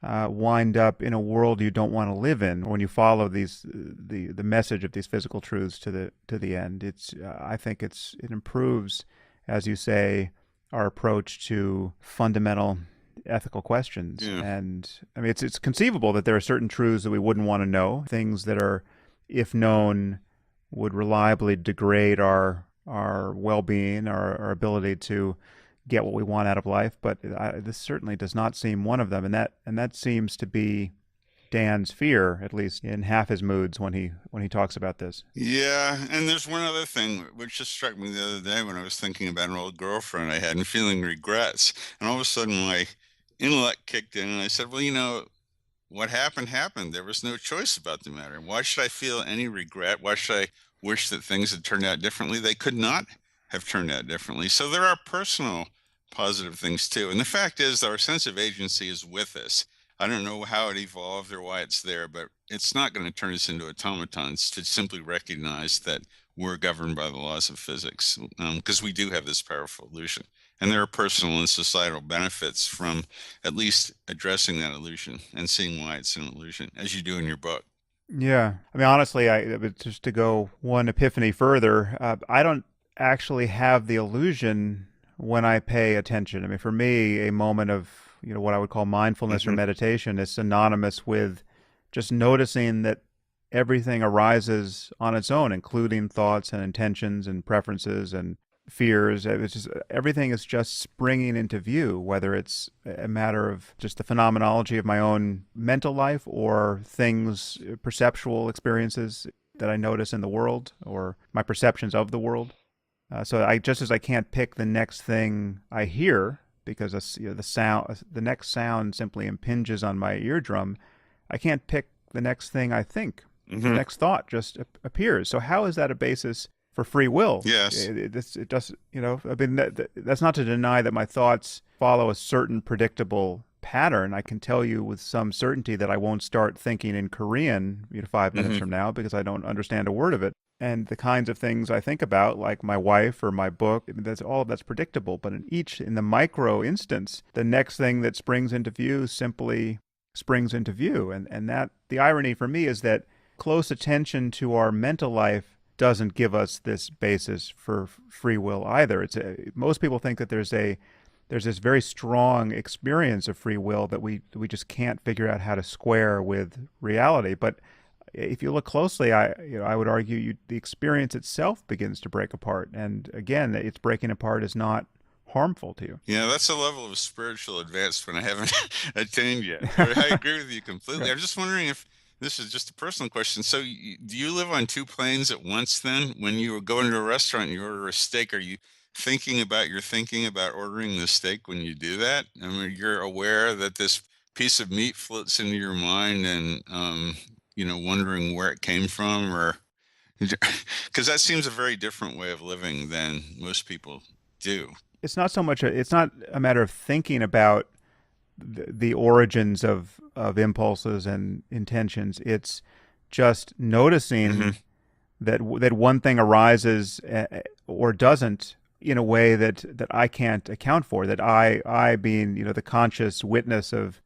wind up in a world you don't want to live in when you follow the message of these physical truths to the end. I think it improves, as you say, our approach to fundamental ethical questions. Yeah. And I mean, it's conceivable that there are certain truths that we wouldn't want to know, things that are, if known, would reliably degrade our well-being, our ability to get what we want out of life. But this certainly does not seem one of them, and that seems to be Dan's fear, at least in half his moods when he talks about this. Yeah, and there's one other thing which just struck me the other day when I was thinking about an old girlfriend I had and feeling regrets. And all of a sudden my intellect kicked in and I said, well, what happened happened. There was no choice about the matter. Why should I feel any regret? Why should I wish that things had turned out differently? They could not have turned out differently. So there are personal positive things too. And the fact is, our sense of agency is with us. I don't know how it evolved or why it's there, but it's not going to turn us into automatons to simply recognize that we're governed by the laws of physics, because we do have this powerful illusion. And there are personal and societal benefits from at least addressing that illusion and seeing why it's an illusion, as you do in your book. Yeah. I mean, honestly, just to go one epiphany further, I don't actually have the illusion when I pay attention. I mean, for me, a moment of, what I would call mindfulness or meditation is synonymous with just noticing that everything arises on its own, including thoughts and intentions and preferences and fears. It's just, everything is just springing into view, whether it's a matter of just the phenomenology of my own mental life or things, perceptual experiences that I notice in the world or my perceptions of the world. So just as I can't pick the next thing I hear because the next sound simply impinges on my eardrum, I can't pick the next thing I think. The next thought just appears. So how is that a basis for free will? Yes. It does, I mean, that's not to deny that my thoughts follow a certain predictable pattern. I can tell you with some certainty that I won't start thinking in Korean 5 minutes from now because I don't understand a word of it. And the kinds of things I think about, like my wife or my book, I mean, that's predictable. But in the micro instance, the next thing that springs into view simply springs into view. And that the irony for me is that close attention to our mental life doesn't give us this basis for free will either. Most people think that there's this very strong experience of free will that we just can't figure out how to square with reality. But if you look closely, I would argue the experience itself begins to break apart. And again, its breaking apart is not harmful to you. Yeah, that's a level of spiritual advancement I haven't attained yet. But I agree with you completely. Right. I'm just wondering if this is just a personal question. So do you live on two planes at once then? When you go into a restaurant and you order a steak, are you thinking about ordering the steak when you do that? I mean, you're aware that this piece of meat floats into your mind and, wondering where it came from, or because that seems a very different way of living than most people do. It's not a matter of thinking about the origins of impulses and intentions. It's just noticing that one thing arises or doesn't in a way that I can't account for. That I being the conscious witness of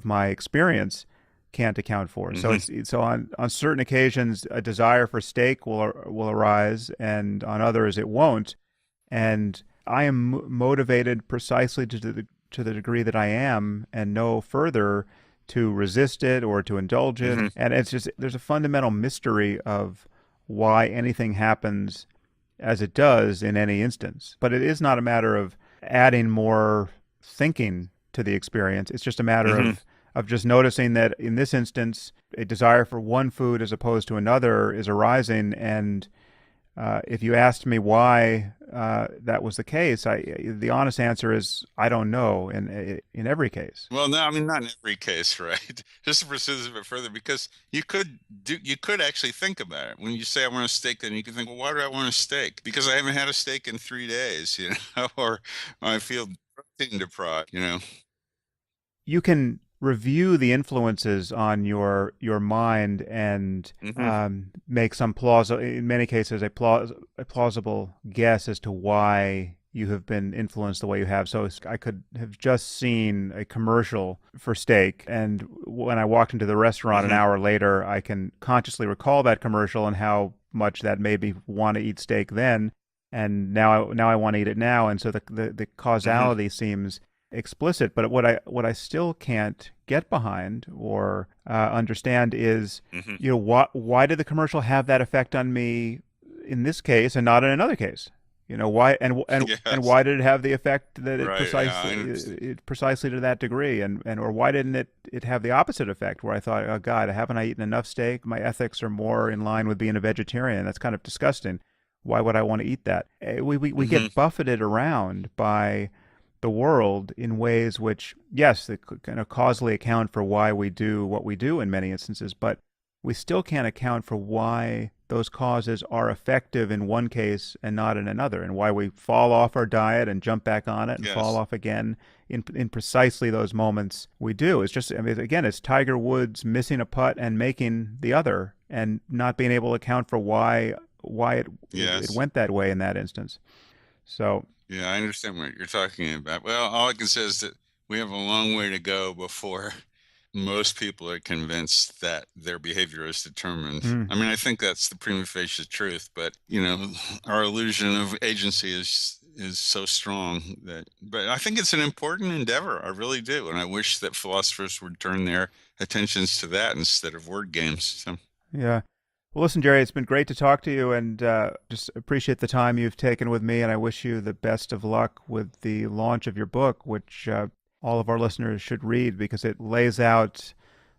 my experience can't account for. So on certain occasions a desire for steak will arise, and on others it won't. And I am motivated precisely to the degree that I am, and no further to resist it or to indulge it. And it's just, there's a fundamental mystery of why anything happens as it does in any instance. But it is not a matter of adding more thinking to the experience. It's just a matter of just noticing that in this instance, a desire for one food as opposed to another is arising. And if you asked me why that was the case, the honest answer is I don't know in every case. Well, no, I mean, not in every case, right? Just to pursue this a bit further, because you could actually think about it. When you say I want a steak, then you can think, well, why do I want a steak? Because I haven't had a steak in 3 days, or I feel protein deprived, You can review the influences on your mind and make some in many cases a plausible guess as to why you have been influenced the way you have. So I could have just seen a commercial for steak, and when I walked into the restaurant an hour later, I can consciously recall that commercial and how much that made me want to eat steak then, and now I want to eat it now. And so the causality seems explicit. But what I still can't get behind or understand is why did the commercial have that effect on me in this case and not in another case? Why and Yes. why did it have the effect that it Right. Yeah, I understand. precisely to that degree, and or why didn't it have the opposite effect, where I thought, oh God, haven't I eaten enough steak? My ethics are more in line with being a vegetarian. That's kind of disgusting. Why would I want to eat that? We Hmm. get buffeted around by the world in ways which, yes, they kind of causally account for why we do what we do in many instances, but we still can't account for why those causes are effective in one case and not in another, and why we fall off our diet and jump back on it and fall Yes. off again in precisely those moments we do. It's just, I mean, again, it's Tiger Woods missing a putt and making the other, and not being able to account for why it Yes. went that way in that instance. So Yeah, I understand what you're talking about. Well, all I can say is that we have a long way to go before most people are convinced that their behavior is determined. mm, I mean, I think that's the prima facie truth, but our illusion of agency is so strong but I think it's an important endeavor. I really do. And I wish that philosophers would turn their attentions to that instead of word games. So, yeah. Well, listen, Jerry, it's been great to talk to you, and just appreciate the time you've taken with me, and I wish you the best of luck with the launch of your book, which all of our listeners should read, because it lays out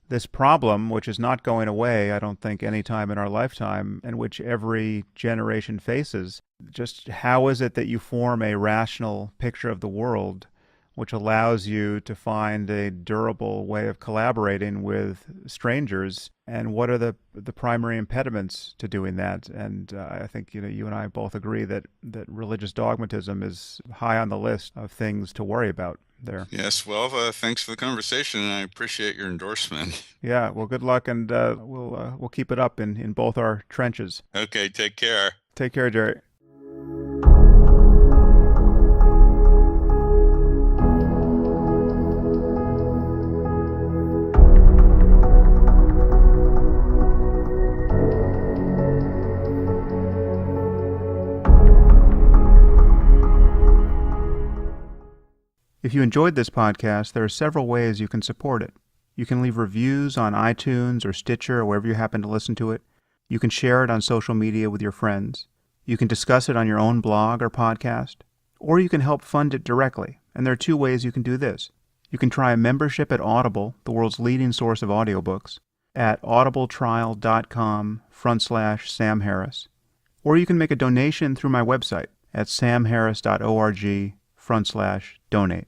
this problem, which is not going away, I don't think, any time in our lifetime, and which every generation faces. Just how is it that you form a rational picture of the world which allows you to find a durable way of collaborating with strangers, and what are the primary impediments to doing that? And I think you and I both agree that religious dogmatism is high on the list of things to worry about there. yes, well, thanks for the conversation, and I appreciate your endorsement. Yeah, well, good luck, and we'll keep it up in both our trenches. Okay, take care. Take care, Jerry. If you enjoyed this podcast, there are several ways you can support it. You can leave reviews on iTunes or Stitcher or wherever you happen to listen to it. You can share it on social media with your friends. You can discuss it on your own blog or podcast. Or you can help fund it directly, and there are two ways you can do this. You can try a membership at Audible, the world's leading source of audiobooks, at audibletrial.com/Sam Harris. Or you can make a donation through my website at samharris.org/donate.